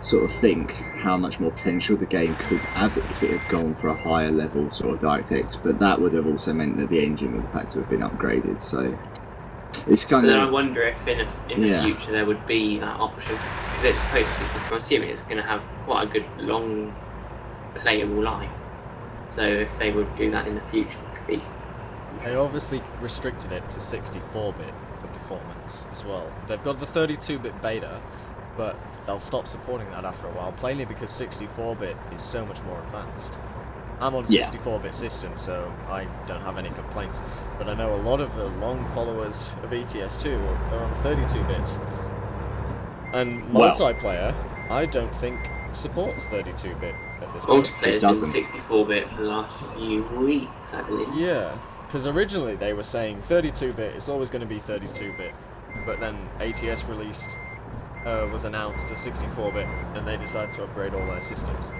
sort of think how much more potential the game could have if it had gone for a higher level sort of DirectX, but that would have also meant that the engine would have had to have been upgraded. So it's kind But of. then I wonder if in the future there would be that option, because it's supposed to be. I'm assuming it's going to have quite a good long playable life. So if they would do that in the future, it could be. They obviously restricted it to 64-bit for performance as well. They've got the 32-bit beta, but they'll stop supporting that after a while, plainly because 64-bit is so much more advanced. I'm on a 64-bit system, so I don't have any complaints. But I know a lot of the long followers of ETS2 are on 32 bits. And multiplayer, I don't think supports 32-bit at this point. Multiplayer's been 64-bit for the last few weeks, I believe. Yeah, because originally they were saying 32-bit is always going to be 32-bit, but then ATS was announced to 64-bit, and they decided to upgrade all their systems.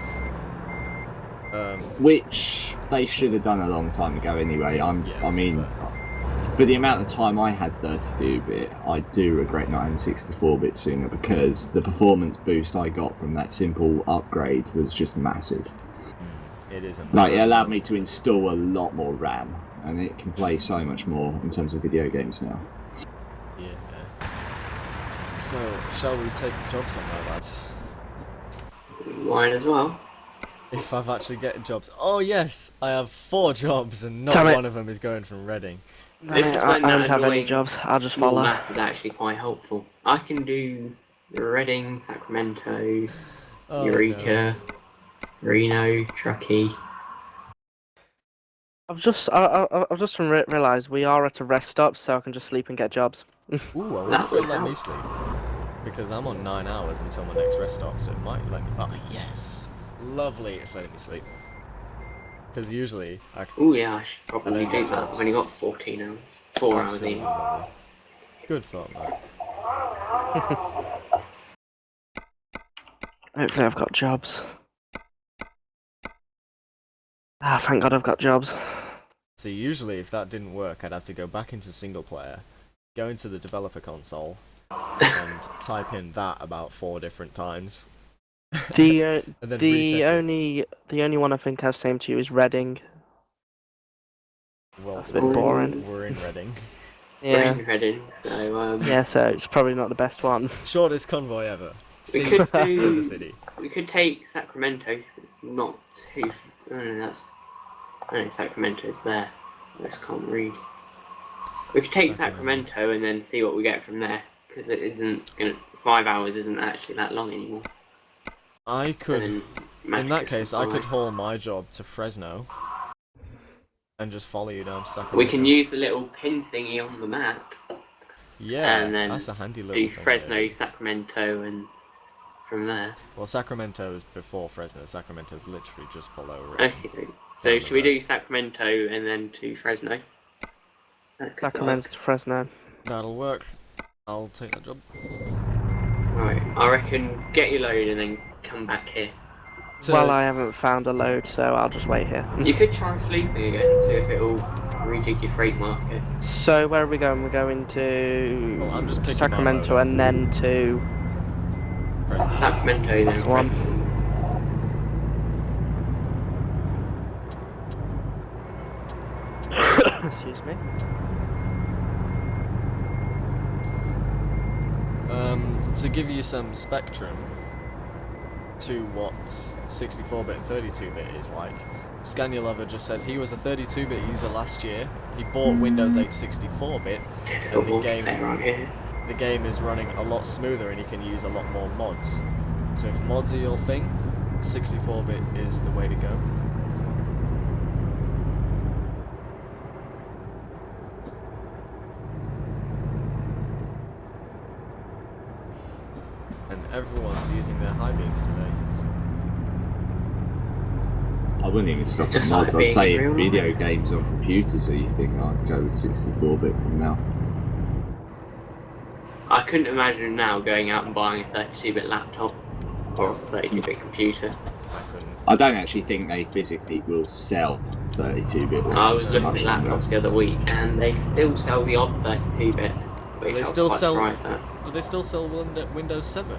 Which they should have done a long time ago anyway. I mean, fair. for the amount of time I had 32-bit, I do regret not having 64-bit sooner, because the performance boost I got from that simple upgrade was just massive. It isn't. Like, it allowed me to install a lot more RAM, and it can play so much more in terms of video games now. Yeah. So, shall we take jobs on that, lads? Mine as well. If I've actually getting jobs. Oh yes, I have 4 jobs, and not Damn it. one of them is going from Reading. This is I when don't that have any annoying jobs. I'll just small follow. map is actually quite helpful. I can do Reading, Sacramento, Oh, Eureka, Reno, Truckee. I've just realised we are at a rest stop, so I can just sleep and get jobs. no. Ooh, I wonder That if it'll would let me help. sleep. Because I'm on 9 hours until my next rest stop, so it might let me. Oh yes, lovely. It's letting me sleep. Because usually I. Oh yeah, I should probably I don't do get that. jobs. I've only got 14 hours. 4 hours Absolutely in. lovely. Good thought, Matt. Hopefully I've got jobs. Ah, thank God I've got jobs. So usually, if that didn't work, I'd have to go back into single player, go into the developer console, and type in that about 4 different times. The And then reset the only one I think I've same to you is Reading. it. Well, That's a bit boring. We're in Reading. Yeah. We're in Reading, so Yeah, so it's probably not the best one. Shortest convoy ever. We City could to do- the city. we could take Sacramento because it's not too. Sacramento's there. I just can't read. We could take Sacramento and then see what we get from there because it isn't gonna. 5 hours isn't actually that long anymore. I could, And in then that match case, it I some could way. haul my job to Fresno and just follow you down to Sacramento. We can use the little pin thingy on the map. Yeah, and then that's a handy little Do thing. Fresno, really. Sacramento, and from there. Well, Sacramento is before Fresno. Sacramento's literally just below Reading. Okay. So should we do Sacramento and then to Fresno? That could Sacramento to Fresno. That'll work. I'll take that job. Right, I reckon get your load and then come back here. So, Well, I haven't found a load, so I'll just wait here. You could try sleeping again, see if it'll rejig your freight market. So where are we going? We're going to Well, I'm just picking my Sacramento load. and then to Fresno. Sacramento, then That's one. Fresno. excuse me. To give you some spectrum to what 64-bit and 32-bit is like, Scania Lover just said he was a 32-bit user last year. He bought Windows 8 64-bit. Difficult And the game- multiplayer around here. The game is running a lot smoother and he can use a lot more mods. So if mods are your thing, 64-bit is the way to go. And everyone's using their high beams today. I wouldn't even stop It's at just mods. like I'd say being real video games on computers, so you think I'd go with 64-bit from now. I couldn't imagine now going out and buying a 32-bit laptop or a 32-bit computer. I couldn't. I don't actually think they physically will sell 32-bit. I was looking at laptops the other week and they still sell the odd 32-bit. Which They I was still quite sell- surprised at. Do they still sell Windows 7?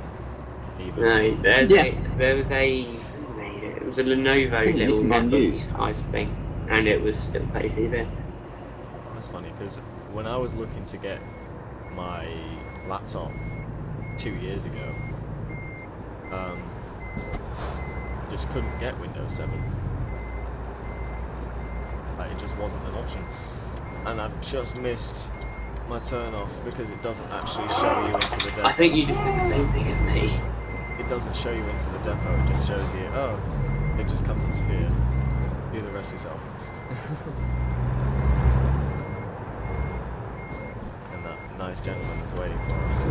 Even? No, there was a it was a Lenovo think you little can run netbook use. size thing, and it was still 32-bit. That's funny because when I was looking to get my laptop 2 years ago, just couldn't get Windows 7. Like, it just wasn't an option. And I've just missed my turn off because it doesn't actually show you into the depot. I think you just did the same thing as me. It doesn't show you into the depot, it just shows you, oh, it just comes up to here. Do the rest yourself. And that nice gentleman was waiting for us.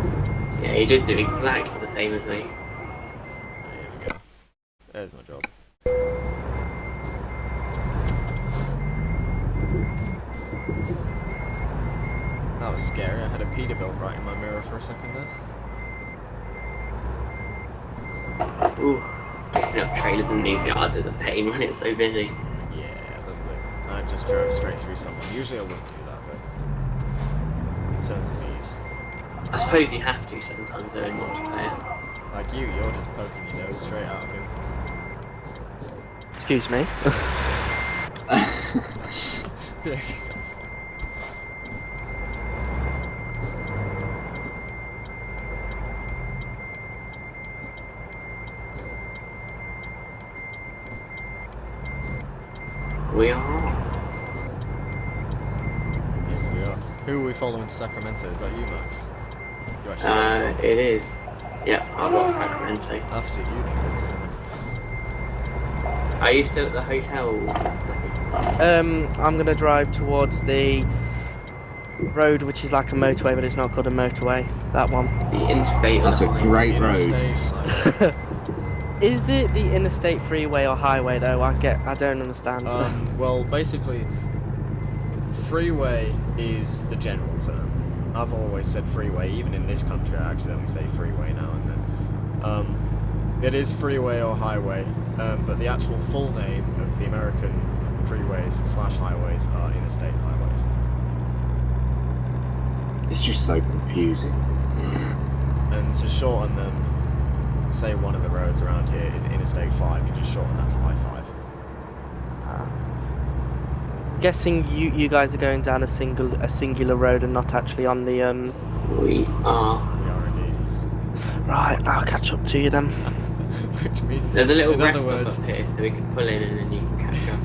Yeah, you did do exactly the same as me. Here we go. There's my job. That was scary. I had a Peterbilt right in my mirror for a second there. Ooh, picking up trailers in these yards is a pain when it's so busy. Yeah, a little bit. I just drove straight through someone. Usually I wouldn't do that, but in terms of ease. I suppose you have to sometimes though in multiplayer. Like you're just poking your nose straight out of him. Excuse me. Yeah, so- We are. Yes, we are. Who are we following to Sacramento? Is that you, Max? You actually got a job? It is. Yeah, I've got Sacramento. After you, then, good sir. Are you still at the hotel? I'm gonna drive towards the road, which is like a motorway, but it's not called a motorway. That one. The interstate. That's a great road. Interstate highway. Is it the interstate freeway or highway though? I don't understand. Well, basically, freeway is the general term. I've always said freeway, even in this country I accidentally say freeway now and then. It is freeway or highway, but the actual full name of the American freeways / highways are interstate highways. It's just so confusing. And to shorten them, say one of the roads around here is Interstate 5, you just shorten that to I-5. Guessing you guys are going down a singular road and not actually on the We are. We are indeed. Right, I'll catch up to you then. Which means, There's a little in rest other stop words, up here, so we can pull in and then you can catch up.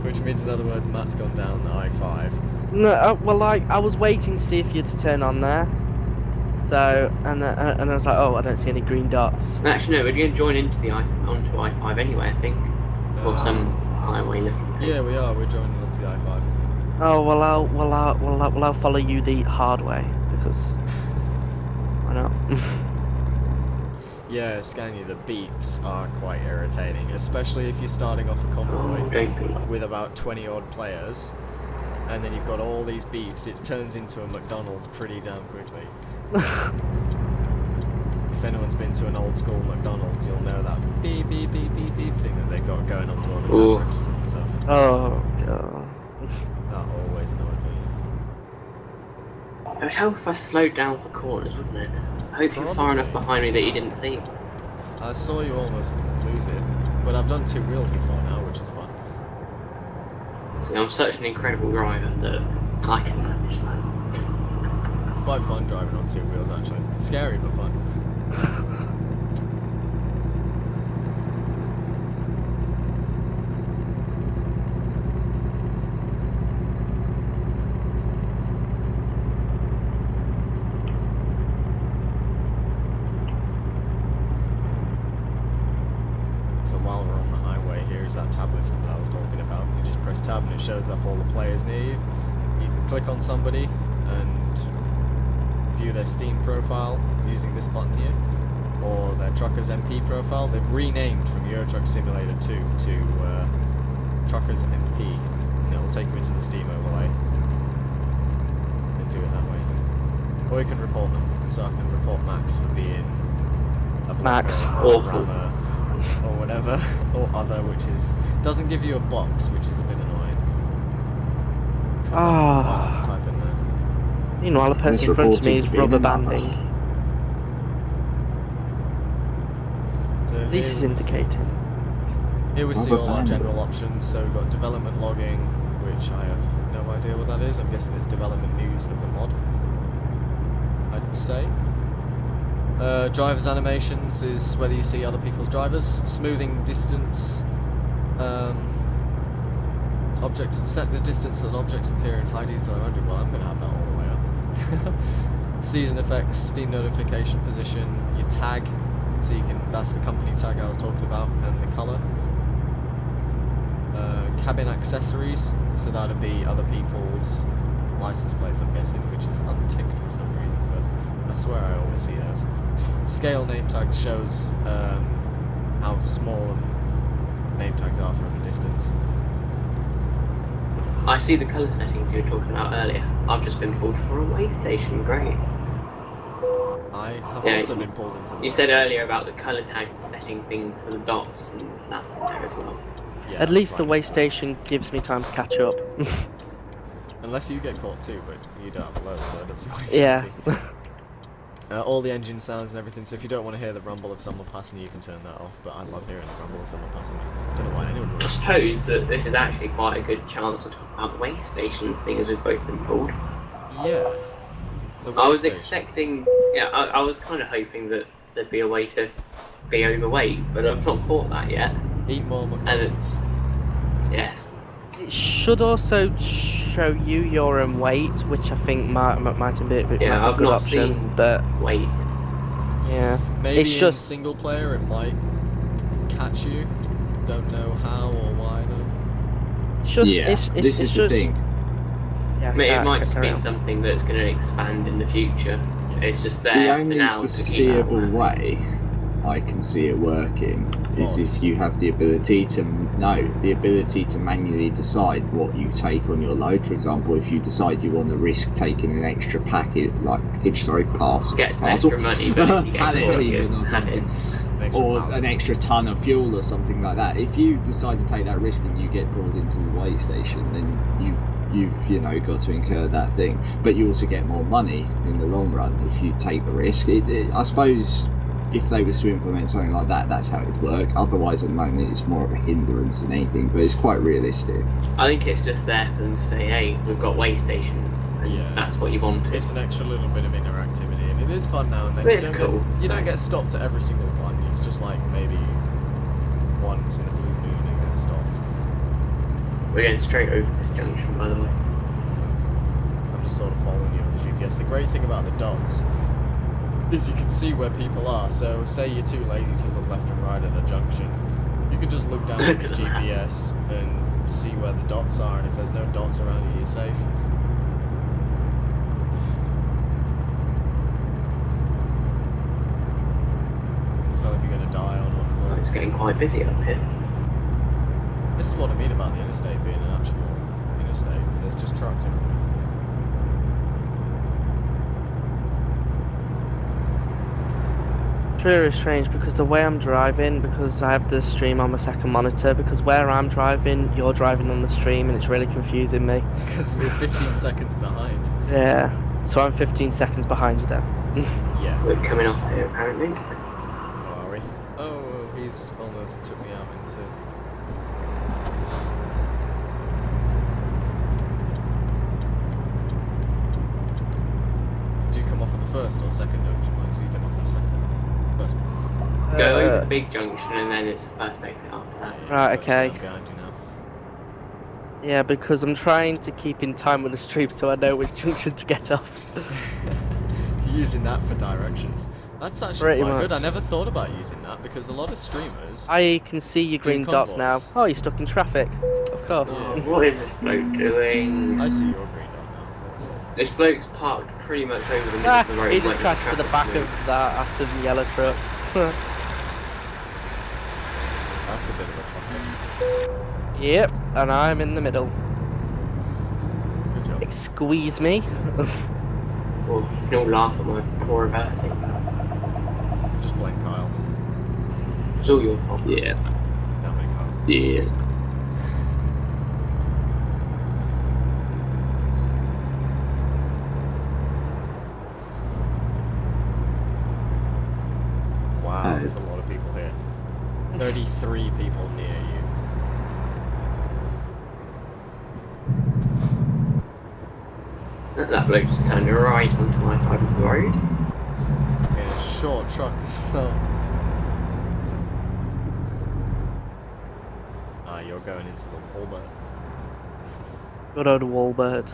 which means in other words, Matt's gone down the I-5. No, well, I was waiting to see if you'd turn on there. So, and I was like, oh, I don't see any green dots. Actually, no, we're going to join into onto I-5 anyway, I think, or some highway looking thing. Yeah, we are. We're joining onto the I-5. Oh well, I'll follow you the hard way because why not? Yeah, Scania, the beeps are quite irritating, especially if you're starting off a convoy Don't be. with about 20 odd players, and then you've got all these beeps. It turns into a McDonald's pretty damn quickly. If anyone's been to an old school McDonald's, you'll know that beep beep beep beep beep thing that they've got going on to all the Ooh. cash registers and stuff. Oh god. That always annoyed me. It would help if I slowed down for corners, wouldn't it? I hope you're far enough behind me that you didn't see it. I saw you almost lose it, but I've done 2 wheels before now, which is fun. See, I'm such an incredible driver that I can manage that. It's quite fun driving on 2 wheels actually. Scary but fun. So while we're on the highway, here's that tab list that I was talking about. You just press tab and it shows up all the players near you. You can click on somebody and view their Steam profile using this button here, or their Truckers MP profile. They've renamed from Euro Truck Simulator 2 to Truckers MP, and it'll take you into the Steam overlay and do it that way. Or you can report them, so I can report Max for being a Max, blocker, awful. rammer, or whatever, or other, which is doesn't give you a box, which is a bit annoying. 'Cause I Ah. can't type in there. Meanwhile, the person in front of me is rubber banding. So At least he's here we- indicating. Here we see Rubber all our band. general options. So we've got development logging, which I have no idea what that is. I'm guessing it's development news of the mod, I'd say. Driver's animations is whether you see other people's drivers. Smoothing distance. Objects set the distance that objects appear in high detail around you. Well, I'm gonna have that all the way up. Season effects, Steam notification position, your tag, so you can. That's the company tag I was talking about, and the color. Cabin accessories, so that'd be other people's license plates, I'm guessing, which is unticked for some reason, but I swear I always see those. Scale name tags shows how small name tags are from a distance. I see the colour settings you were talking about earlier. I've just been pulled for a way station, great. I have Yeah, also been pulled into the You said way earlier about the colour tag setting things for the dots, and that's in there as well. station. Yeah, At least the right. way station gives me time to catch up. Unless you get caught too, but you don't have a load, so I don't see why you Yeah. should be. All the engine sounds and everything, so if you don't want to hear the rumble of someone passing you, can turn that off, but I love hearing the rumble of someone passing me. Don't know why anyone would. I suppose that this is actually quite a good chance to talk about way stations, seeing as we've both been pulled. Yeah. The I way was station. expecting, I was kind of hoping that there'd be a way to be overweight, but I've not caught that yet. Eat more McDonald's. Yes. It should also show you your own weight, which I think might be a bit Yeah, might be a I've good not option. seen- But Wait. yeah, Maybe it's in just single player it might catch you. Don't know how or why though. it's just Yeah, it's this is the just, thing. Yeah, I mean, it carry- might just carry be on. something that's going to expand in the future. It's just The there for only now to keep that foreseeable way I can see it working is if you have the ability to manually decide what you take on your load. For example, if you decide you want to risk taking an extra packet, parcel, Get some extra money, but if you get pallet caught, even you or had it. something, An extra or pound. an extra ton of fuel or something like that. If you decide to take that risk and you get pulled into the weigh station, then you've got to incur that thing. But you also get more money in the long run if you take the risk. I suppose if they was to implement something like that, that's how it would work. Otherwise, at the moment, it's more of a hindrance than anything. But it's quite realistic. I think it's just there for them to say, hey, we've got way stations, and Yeah. that's what you wanted. It's an extra little bit of interactivity, and it is fun now and then. It's You don't cool. Get, you don't get stopped at every single one. It's just like maybe once in a blue moon you get stopped. We're going straight over this junction, by the way. I'm just sort of following you on the GPS. The great thing about the dots is you can see where people are. So say you're too lazy to look left and right at a junction, you can just look down at your GPS and see where the dots are, and if there's no dots around you, you're safe. Tell if you're going to die or not as well. It's getting quite busy up here. This is what I mean about the interstate being an actual interstate. There's just trucks everywhere. It's really strange because the way I'm driving, because I have the stream on my second monitor, because where I'm driving, you're driving on the stream, and it's really confusing me. Because we're 15 seconds behind. Yeah, so I'm 15 seconds behind you there. Yeah. We're coming off here, apparently. Oh, are we? Oh, he's almost took me out into... Do you come off at the first or second junction? Like, so you come off the second. First one. Go over the big junction, and then it's the first exit after that. Yeah, Right, actually, okay. I'm behind you now. Yeah, because I'm trying to keep in time with the stream so I know which junction to get off. Using that for directions. That's actually Pretty quite good. much. I never thought about using that because a lot of streamers. I can see your green dots now. convoys. Oh, you're stuck in traffic. Of course. Yeah. What is this bloke doing? I see your green dot now. This bloke's parked pretty much over the middle Ah, of the road. he like just there's crashed to the traffic back moving. of that after the yellow truck. That's a bit of a cluster. Yep, and I'm in the middle. Good job. Squeeze me. Well, you can all laugh at my poor reversing. Just blame Kyle. It's all your fault. Yeah. Damn it, Kyle. Yeah. Wow, there's a lot of people here. 33 people near you. That bloke just turned right onto my side of the road. In a short truck as well. You're going into the Walmart. Good old Wallbird.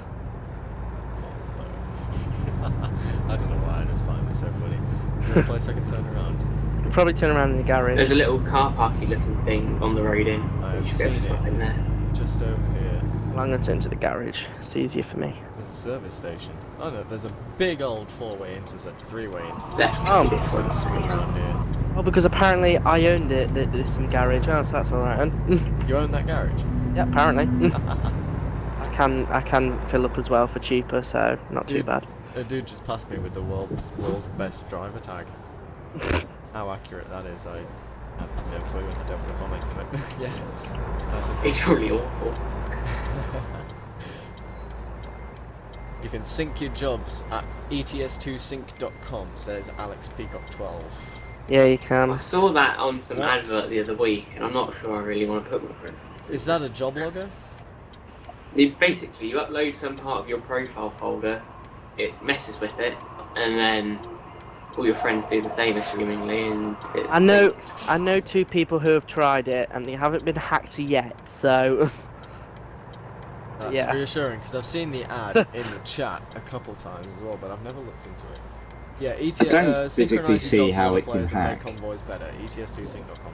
I don't know why, I just find it so funny. Is there a place I can turn around? You can probably turn around in the garage. There's a little car parky looking thing on the road in. I've You should be able to seen stop it. in there. Just over here. Well, I'm going to turn to the garage. It's easier for me. There's a service station. Oh no, there's a big old three-way intersection. Oh, this one's Swing safe. around here. Oh, because apparently I owned it. There's some garage. Oh, so that's alright. You own that garage? Yeah, apparently. I can fill up as well for cheaper, so not too Dude. bad. A dude just passed me with the world's best driver tag. How accurate that is, I have no clue and I don't want to comment, but yeah. That's a- It's really awful. You can sync your jobs at ets2sync.com, says Alex Peacock 12. Yeah, you I can. saw that on some What? advert the other week, and I'm not sure I really want to put my profile. Is that a job logger? Basically, you upload some part of your profile folder, it messes with it, and then all your friends do the same, assumingly, and it's... I know 2 people who have tried it, and they haven't been hacked yet. So That's Yeah. reassuring because I've seen the ad in the chat a couple times as well, but I've never looked into it. Yeah, I don't physically synchronize see your jobs how with it can players and make hack. convoys better. ets2sync.com.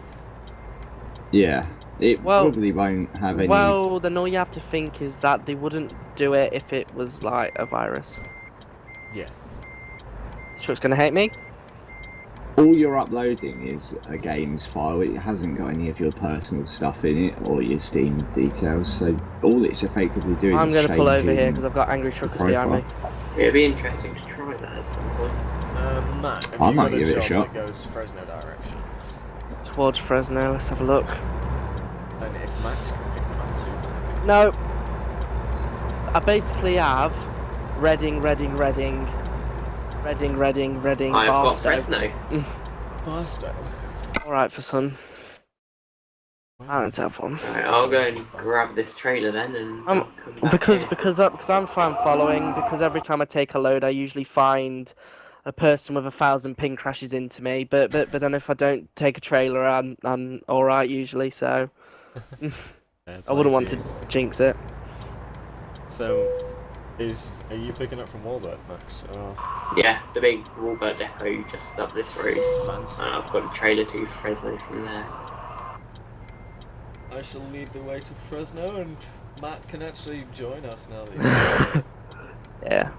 Yeah, it Well- probably won't have any. well, then all you have to think is that they wouldn't do it if it was like a virus. Yeah. This truck's gonna hate me. All you're uploading is a games file. It hasn't got any of your personal stuff in it or your Steam details. So all it's effectively doing I'm is gonna pull over changing here because I've got angry truckers behind me. It'd be interesting to try that at some point. Matt, have I you might got a give it a job shot. that goes Fresno direction? Towards Fresno. Let's have a look. And if Max can pick them up too, No. I basically have Reading, Reading, I've got Barstow. Fresno. Barstow. Alright for son. I don't have one. Alright, I'll go and grab this trailer then and I'll come back here. Because I'm fan following, because every time I take a load I usually find a person with 1,000 ping crashes into me, but then if I don't take a trailer I'm alright usually, so I wouldn't want to jinx it. So, are you picking up from Walbert, Max? Oh, Yeah, the big Walbert depot just up this road. fancy. I've got a trailer to Fresno from there. I shall lead the way to Fresno, and Matt can actually join us now that he's Yeah.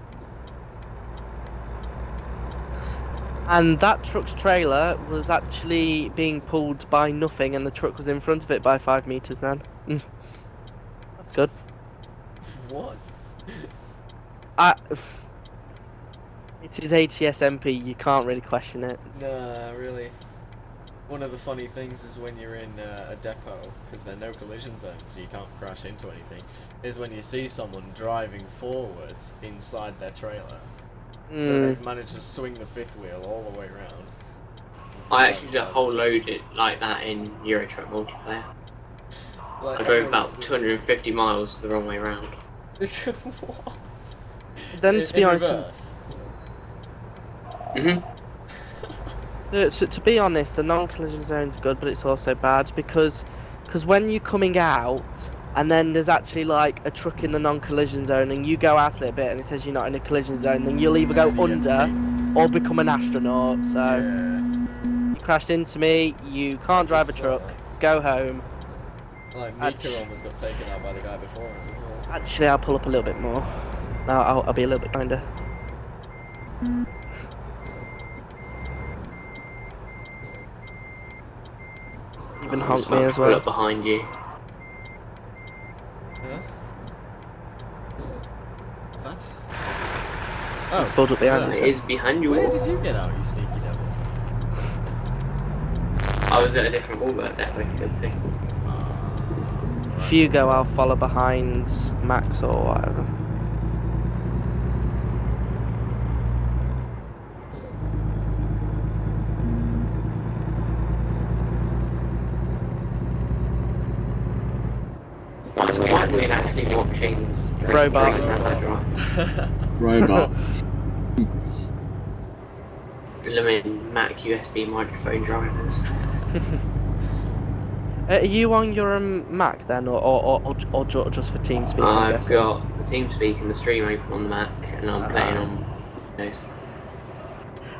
And that truck's trailer was actually being pulled by nothing, and the truck was in front of it by 5 meters then. That's good. What? It is ATS MP, you can't really question it. Nah, really. One of the funny things is when you're in a depot, because there are no collision zones, so you can't crash into anything, is when you see someone driving forwards inside their trailer. So they've managed to swing the fifth wheel all the way around. I actually did a whole load like that in Euro Truck multiplayer. Like, I drove about 250 miles the wrong way around. What? Then to be in honest, reverse? to be honest, the non-collision zone's good, but it's also bad because when you're coming out and then there's actually like a truck in the non-collision zone and you go out a little bit and it says you're not in a collision zone, then you'll either go under or become an astronaut. So Yeah. you crashed into me, you can't drive a truck, go home. Like, Mika almost got taken out by the guy before him as well. Actually, I'll pull up a little bit more. Now I'll be a little bit kinder. Even honk me as Pull well. up behind you. Huh? What? It's pulled up behind It us. is behind you. Where did you get out, you sneaky devil? I was at a different Walbert depot, you can see. If you go, I'll follow behind Max or whatever. I was quietly actually watching Robot. as I drive. Robot. Blooming Mac USB microphone drivers. Are you on your Mac then, or just for TeamSpeak? I'm I've guessing? got the TeamSpeak and the stream open on the Mac, and I'm playing on Windows.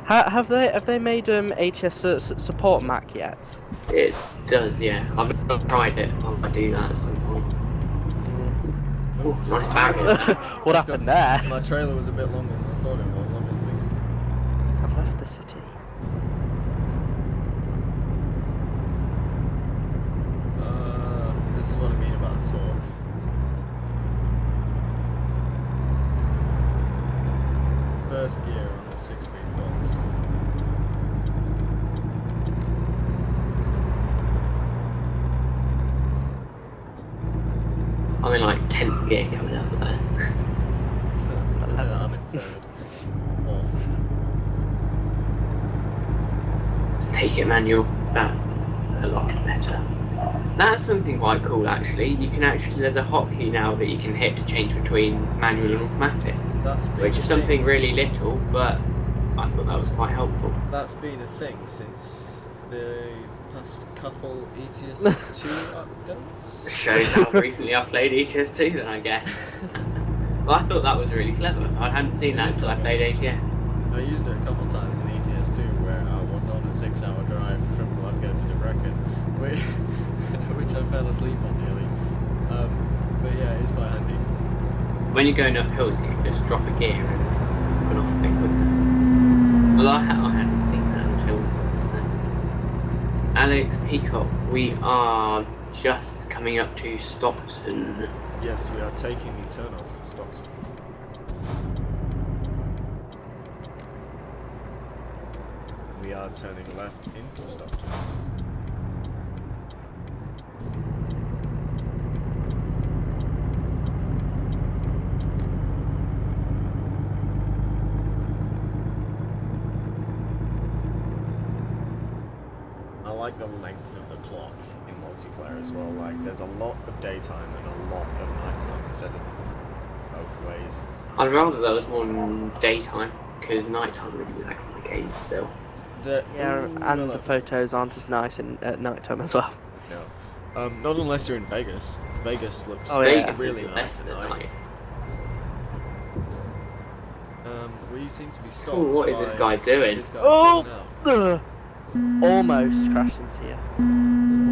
Have they made ATS support Mac yet? It does, yeah. I've not tried it. I do that at some point. Ooh, nice barrier. What Just happened there? My trailer was a bit longer than I thought it was, obviously. I've left the city. This is what I mean about talk. First gear on the 6-speed box. I'm in like 10th gear coming out of there. I'm in third. Fourth. Just take it manual. That's a lot better. That's something quite cool actually. You can actually, there's a hotkey now that you can hit to change between manual and automatic. That's been Which a is thing. something really little, but I thought that was quite helpful. That's been a thing since the past couple ETS 2 updates. Shows how recently I played ETS2 then, I guess. Well, I thought that was really clever. I hadn't seen that until I played ATS. I used it a couple times in ETS 2 where I was on a 6-hour drive from Glasgow to Debrecen, which I fell asleep on nearly. But yeah, it's quite handy. When you're going up hills, you can just drop a gear and run off a bit quicker. Well, I hadn't seen that until just then. Alex Peacock, we are just coming up to Stockton. Yes, we are taking the turn off for Stockton. We are turning left into Stockton. I like the length of the clock in multiplayer as well. Like, there's a lot of daytime and a lot of nighttime instead of both ways. I'd rather there was more daytime, because nighttime really lags in the game still. Yeah, and the photos aren't as nice at night time as well. No. Not unless you're in Vegas. Vegas looks Oh, yeah. Vegas really is the nice best at at night. night. We seem to be stopped. Ooh, what is this by guy doing? This guy Oh! pulling out. Ugh. Almost crashed into you.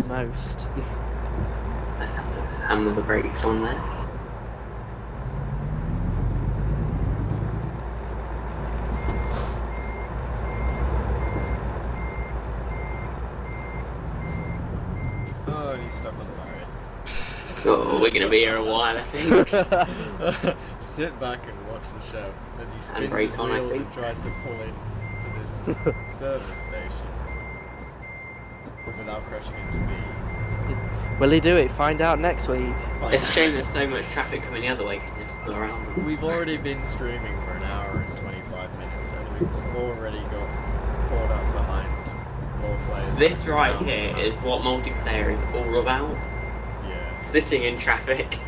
Almost. Let's have to hammer the brakes on there. Oh, and he's stuck on the barrier. Oh, we're gonna be here a while, I think. Sit back and watch the show as he spins brake his on, I wheels and think. tries to pull in to this service station without crashing into me. Will he do it? Find out next week. It's a shame there's so much traffic coming the other way, because you just pull around. We've already been streaming for an hour and 25 minutes and we've already got caught up behind more players. This right Down here behind. is what multiplayer is all about. Yeah. Sitting in traffic.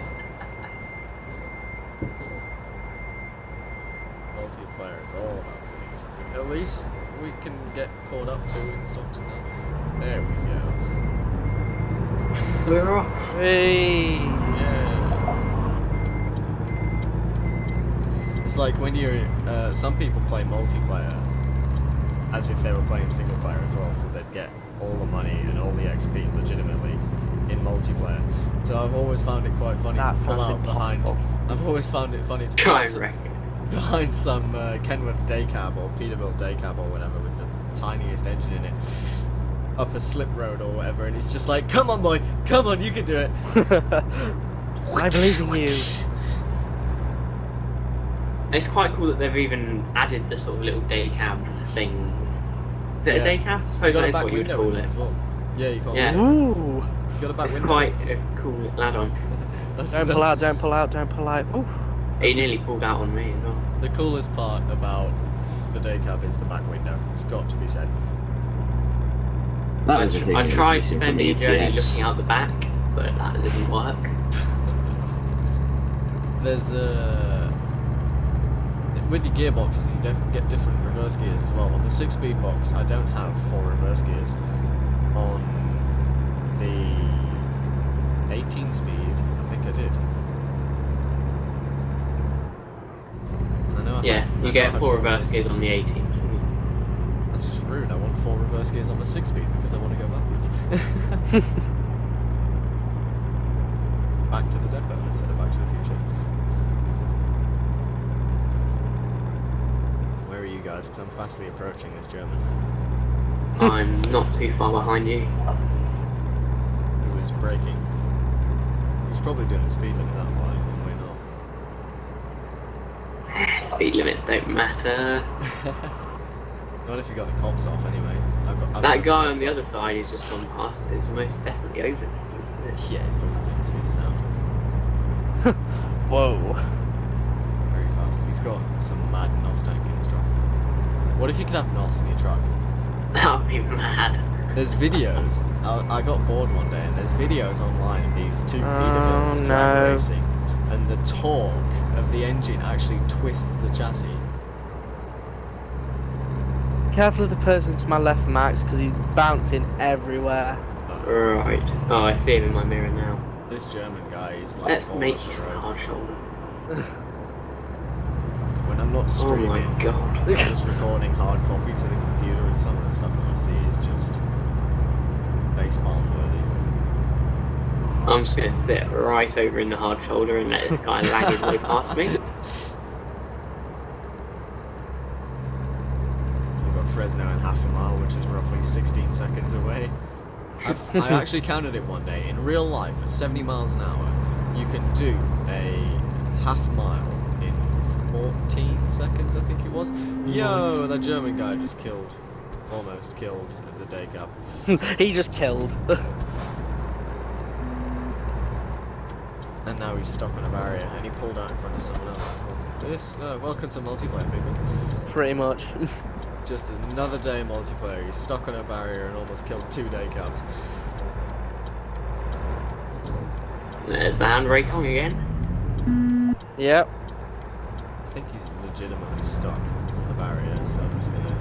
Multiplayer is all about sitting in traffic. At least we can get caught up to in Stockton now. There we go. We're off. Hey. Yeah. It's like when you're, some people play multiplayer as if they were playing single player as well, so they'd get all the money and all the XP legitimately in multiplayer. So I've always found it quite funny That to pull sounds out behind. impossible. I've always found it funny to pull Try out and wreck it. behind some Kenworth daycab or Peterbilt daycab or whatever with the tiniest engine in it up a slip road or whatever, and it's just like, come on boy, come on, you can do it. I believe in you. It's quite cool that they've even added the sort of little day cab things. Is it Yeah. a day cab? I You suppose got a that is back what you would window call in it. as well. Yeah, you can't. Yeah. Ooh. You got a back It's window. quite a cool little add-on. That's Don't pull out, don't pull out, don't pull out. Ooh. He nearly pulled out on me as well. The coolest part about the day cab is the back window. It's got to be said. That was the thing I that was tried missing from spending a journey ETS. looking out the back, but that didn't work. There's with the gearboxes, you get different reverse gears as well. On the 6-speed box, I don't have 4 reverse gears. On the 18 speed? I think I did. I know. Yeah, you get 4 reverse gears on the 18. That's just rude. I want 4 reverse gears on the 6 speed because I want to go backwards. Back to the depot instead of Back to the Future. Where are you guys? Because I'm fastly approaching this German. I'm not too far behind you. Who is braking. He was probably doing the speed limit that way, and we're not. Speed limits don't matter. Not if you got the cops off anyway. I've That got guy the on the cops other off. side who's just gone past it is most definitely over the speed limit. Yeah, he's probably doing the speed of sound. Whoa. Very fast. He's got some mad NOS tank in his truck. What if you could have NOS in your truck? That would be mad. There's videos. I got bored one day, and there's videos online of these 2 Peterbilts Oh, drag no. racing, and the torque of the engine actually twists the chassis. Careful of the person to my left, Max, because he's bouncing everywhere. Right. Oh, I see him in my mirror now. This German guy is like Let's all make over use the of the road. hard shoulder. When I'm not Oh streaming, my god. I'm just recording hard copy to the computer, and some of the stuff that I see is just baseball worthy. I'm just going to sit right over in the hard shoulder and let this guy lag his way past me. We've got Fresno in half a mile, which is roughly 16 seconds away. I actually counted it one day. In real life, at 70 miles an hour, you can do a half mile in 14 seconds, I think it was. Yo, that German guy just almost killed the day gap. He just killed. And now he's stuck on a barrier, and he pulled out in front of someone else. Welcome to multiplayer, people. Pretty much. Just another day multiplayer. He's stuck on a barrier and almost killed 2 day cabs. There's the handbrake on again. Yep. I think he's legitimately stuck on the barrier, so I'm just gonna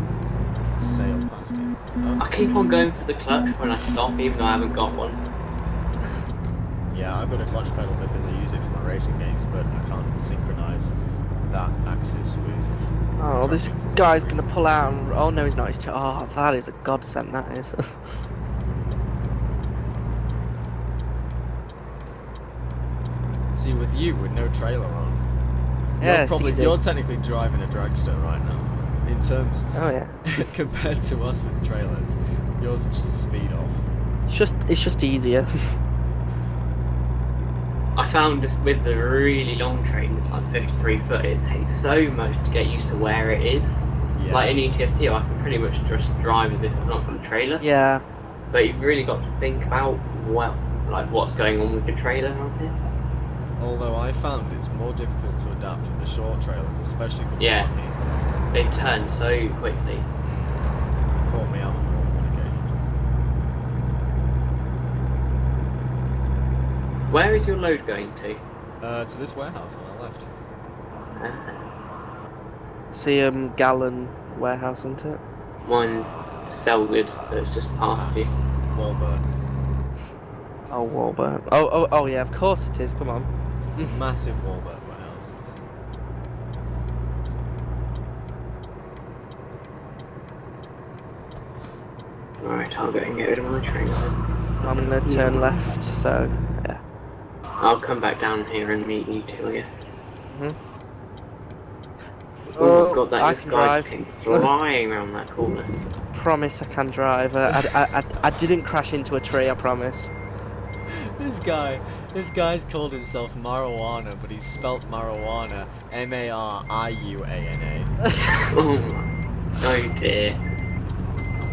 sail past him. I keep on going for the clutch when I stop, even though I haven't got one. Yeah, I've got a clutch pedal because I use it for my racing games, but I can't synchronize that axis with. Oh, this trucking for guy's whatever gonna pull out and... Oh no, he's not. Oh, that is a godsend, that is. reason. See, with you, with no trailer on, Yeah, it's easy. you're technically driving a dragster right now. In terms, Oh yeah. compared to us with trailers, yours is just speed off. It's just easier. I found this with the really long train, it's like 53 foot, it takes so much to get used to where it is. Yeah. Like in ETS2, I can pretty much just drive as if I've not got a trailer. Yeah. But you've really got to think about, well, like what's going on with the trailer on here. Although I found it's more difficult to adapt with the short trailers, especially for Yeah. parking. They turn so quickly. Caught me out on more than one occasion. Where is your load going to? To this warehouse on our left. See Gallon warehouse, isn't it? Mine's Selwood, so it's just past you. Walbert. Oh, Walbert. Oh yeah, of course it is. Come on. Massive Walbert warehouse. Alright, I'll go and get rid of my train then. I'm gonna turn left. So yeah. I'll come back down here and meet you two, I guess. Mhm. Oh my god, I that can guy drive. came flying around that corner. Promise I can drive. I didn't crash into a tree. I promise. This guy's called himself Marijuana, but he's spelt marijuana M-A-R-I-U-A-N-A. Oh dear.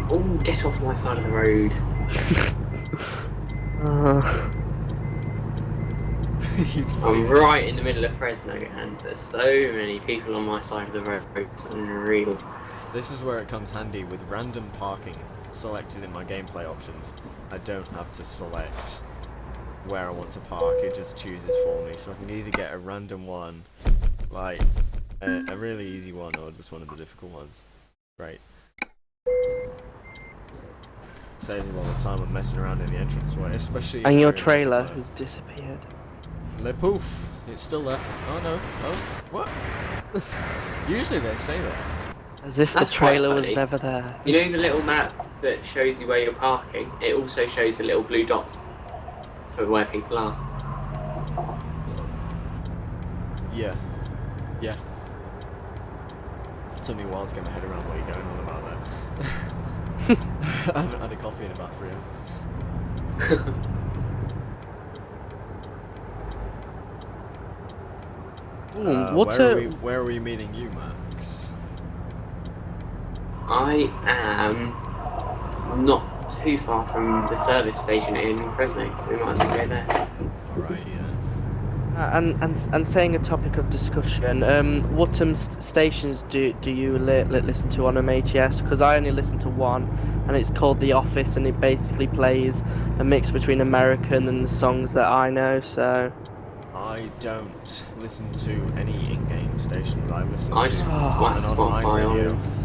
Oh, get off my side of the road. You just I'm see- right in the middle of Fresno and there's so many people on my side of the road. It's unreal. This is where it comes handy with random parking selected in my gameplay options. I don't have to select where I want to park, it just chooses for me, so I can either get a random one, like a really easy one, or just one of the difficult ones. Right. saves a lot of time on messing around in the entranceway, especially. And if your you're in trailer multiplayer. has disappeared. Le poof. It's still there. Oh no. Oh, what? Usually they say that. As if That's the quite trailer was funny. never there. You know the little map that shows you where you're parking? It also shows the little blue dots for where people are. Yeah. Yeah. It took me a while to get my head around what you're going on about there. I haven't had a coffee in about 3 hours. Where are we meeting you, Max? I am not too far from the service station in Fresno, so we might as well go there. Alright, yeah. And saying a topic of discussion, what stations do you listen to on ATS? Because I only listen to one, and it's called The Office, and it basically plays a mix between American and songs that I know. So I don't listen to any in-game stations. I listen I to just Oh, whack an online Spotify radio. on.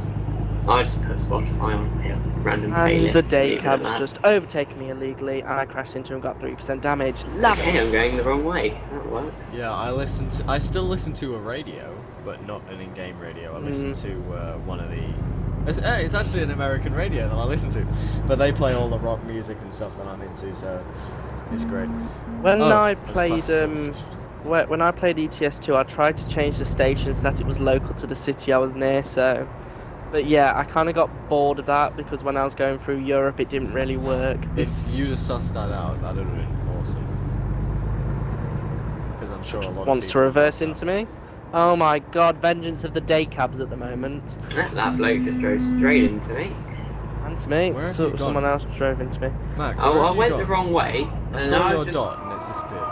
I just put Spotify on here, random and playlist. the day leave it at cab's that. just overtaken me illegally, and I crashed into him and got 3% damage. Love Okay, I'm it. going the wrong way. That works. Yeah, I still listen to a radio, but not an in-game radio. I listen to one of the... It's actually an American radio that I listen to, but they play all the rock music and stuff that I'm into, so it's great. When Oh, I it was played past the service station. when I played ETS2, I tried to change the station so that it was local to the city I was near. So, but yeah, I kind of got bored of that because when I was going through Europe, it didn't really work. If you'd have sussed that out, that'd have been awesome. Because I'm sure a lot of Wants to people reverse love into me. Oh my God! Vengeance of the day cabs at the moment. That bloke just drove straight into me. And to me, Where have so you gone? someone else drove into me. that. Max, Oh, where I have you went gone? the wrong way. I and saw I your just... dot and it's disappeared.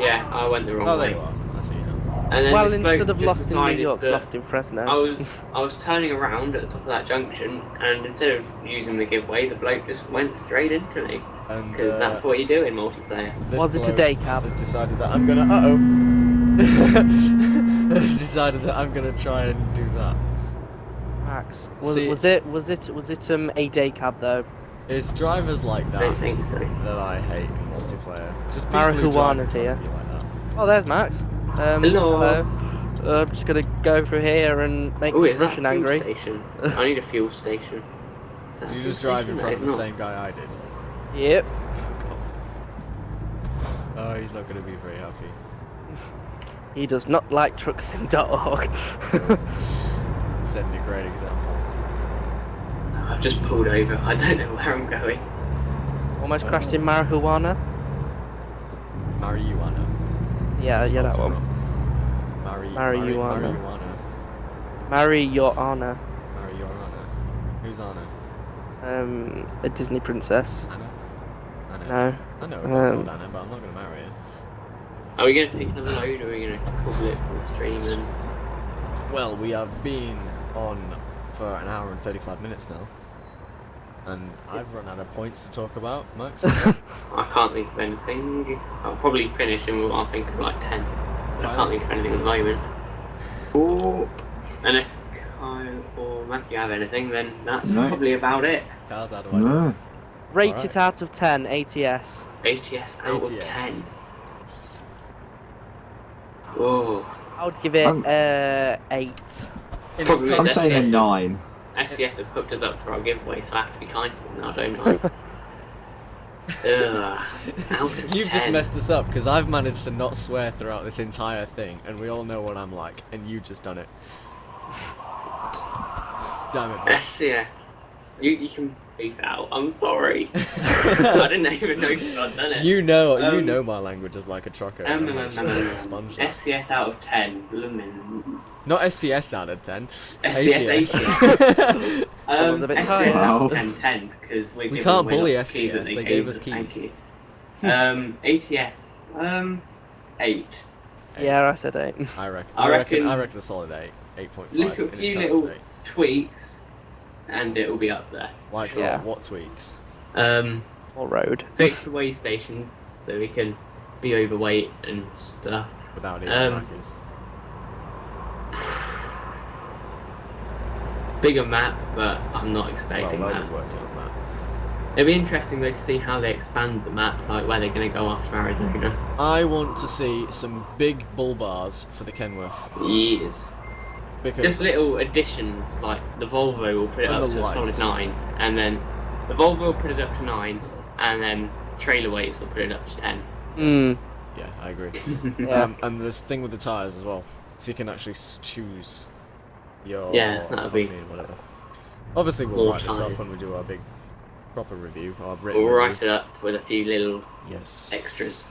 Yeah, I went the wrong Oh, there way. you are. I see you now. And then Well, this bloke instead of just lost in New decided York, that lost in Fresno. I was turning around at the top of that junction, and instead of using the giveaway, the bloke just went straight into me. And Because that's what you do in multiplayer. this Was it a bloke day cab? has decided that I'm gonna... has decided that I'm gonna try and do that. Max, See- was it a day cab though? It's drivers like I that don't think so. that I hate in multiplayer. Just people who drive Marijuana's in front here. of you like that. Oh, there's Max. Hello. I'm just gonna go through here and make Oh, this is that a Russian fuel angry. station? I need a fuel station. Is that So a you fuel just drive station? in No, front of it's the not. same guy I did. Yep. Oh, he's not gonna be very happy. He does not like trucksim.org. Setting a great example. I've just pulled over. I don't know where I'm going. Almost crashed in marijuana. Marijuana. Yeah, yeah, that Sponsor one. up. Marijuana. Marijuana. Marry your honor. Marijuana. Who's Anna? A Disney princess. Anna? Anna. No. I know a girl called Anna, but I'm not gonna marry her. Are we going to take another load, or are we going to call it for the stream? And Well, we have been on for an hour and 35 minutes now. And I've run out of points to talk about, Max. I can't think of anything. I'll probably finish, and I'll think of like 10. But I can't think of anything at the moment. Oh, Unless Kyle or Matthew have anything, then that's No. probably about it. Cars out of my no. Rate Alright. it out of 10, ATS. ATS out of ATS. 10. Oh, I would give it I'm- 8. In Probably his I'm that's saying a it. 9. SCS have hooked us up for our giveaway, so I have to be kind to them now, don't I? Ugh, out of You've 10. just messed us up because I've managed to not swear throughout this entire thing, and we all know what I'm like, and you've just done it. Damn it, Max. SCS. You can beef it out. I'm sorry. I didn't even know I'd done it. You know Um, my language is like a trucker. and I'm actually like a sponge. SCS out of 10. Bloomin'. Not SCS out of 10. SCS ATS. Someone's a bit SCS tired. out of Wow. 10, because we're We giving can't away bully lots of keys that SCS, they gave us Thank keys. you. ATS. 8. Yeah, I said 8. I reckon. I reckon- I reckon a solid 8. 8.5. Little in its few current little state. tweaks, and it will be up there. Like Yeah. what tweaks? Or road. Fix the way stations so we can be overweight and stuff. Without even Um, Maccas. Bigger map, but I'm not expecting Well, they'll that. be working on that. It'd be interesting though to see how they expand the map, like where they're going to go after Arizona. I want to see some big bull bars for the Kenworth. Yes. Because Just little additions, like the Volvo will put it And up the to a solid lights. 9, and then the Volvo will put it up to 9, and then Trailerways will put it up to 10. yeah, I agree. Yeah. And this thing with the tyres as well, so you can actually choose your Yeah, that'd be company and whatever. Obviously, we'll more write this up tyres. when we do our big proper review, our written We'll review. write it up with a few little Yes. extras.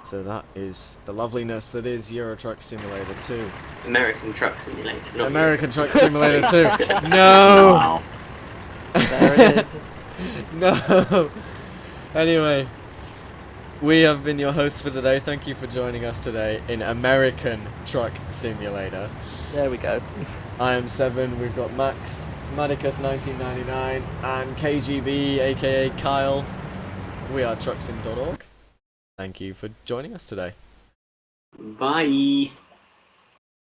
So that is the loveliness that is Euro Truck Simulator 2. American Truck Simulator. Not American Euro. Truck Simulator 2. No! Wow. There it is. No! Anyway, we have been your hosts for today. Thank you for joining us today in American Truck Simulator. There we go. I am Seven, we've got Max, Madicus1999, and KGB, aka Kyle. We are trucksim.org. Thank you for joining us today. Bye.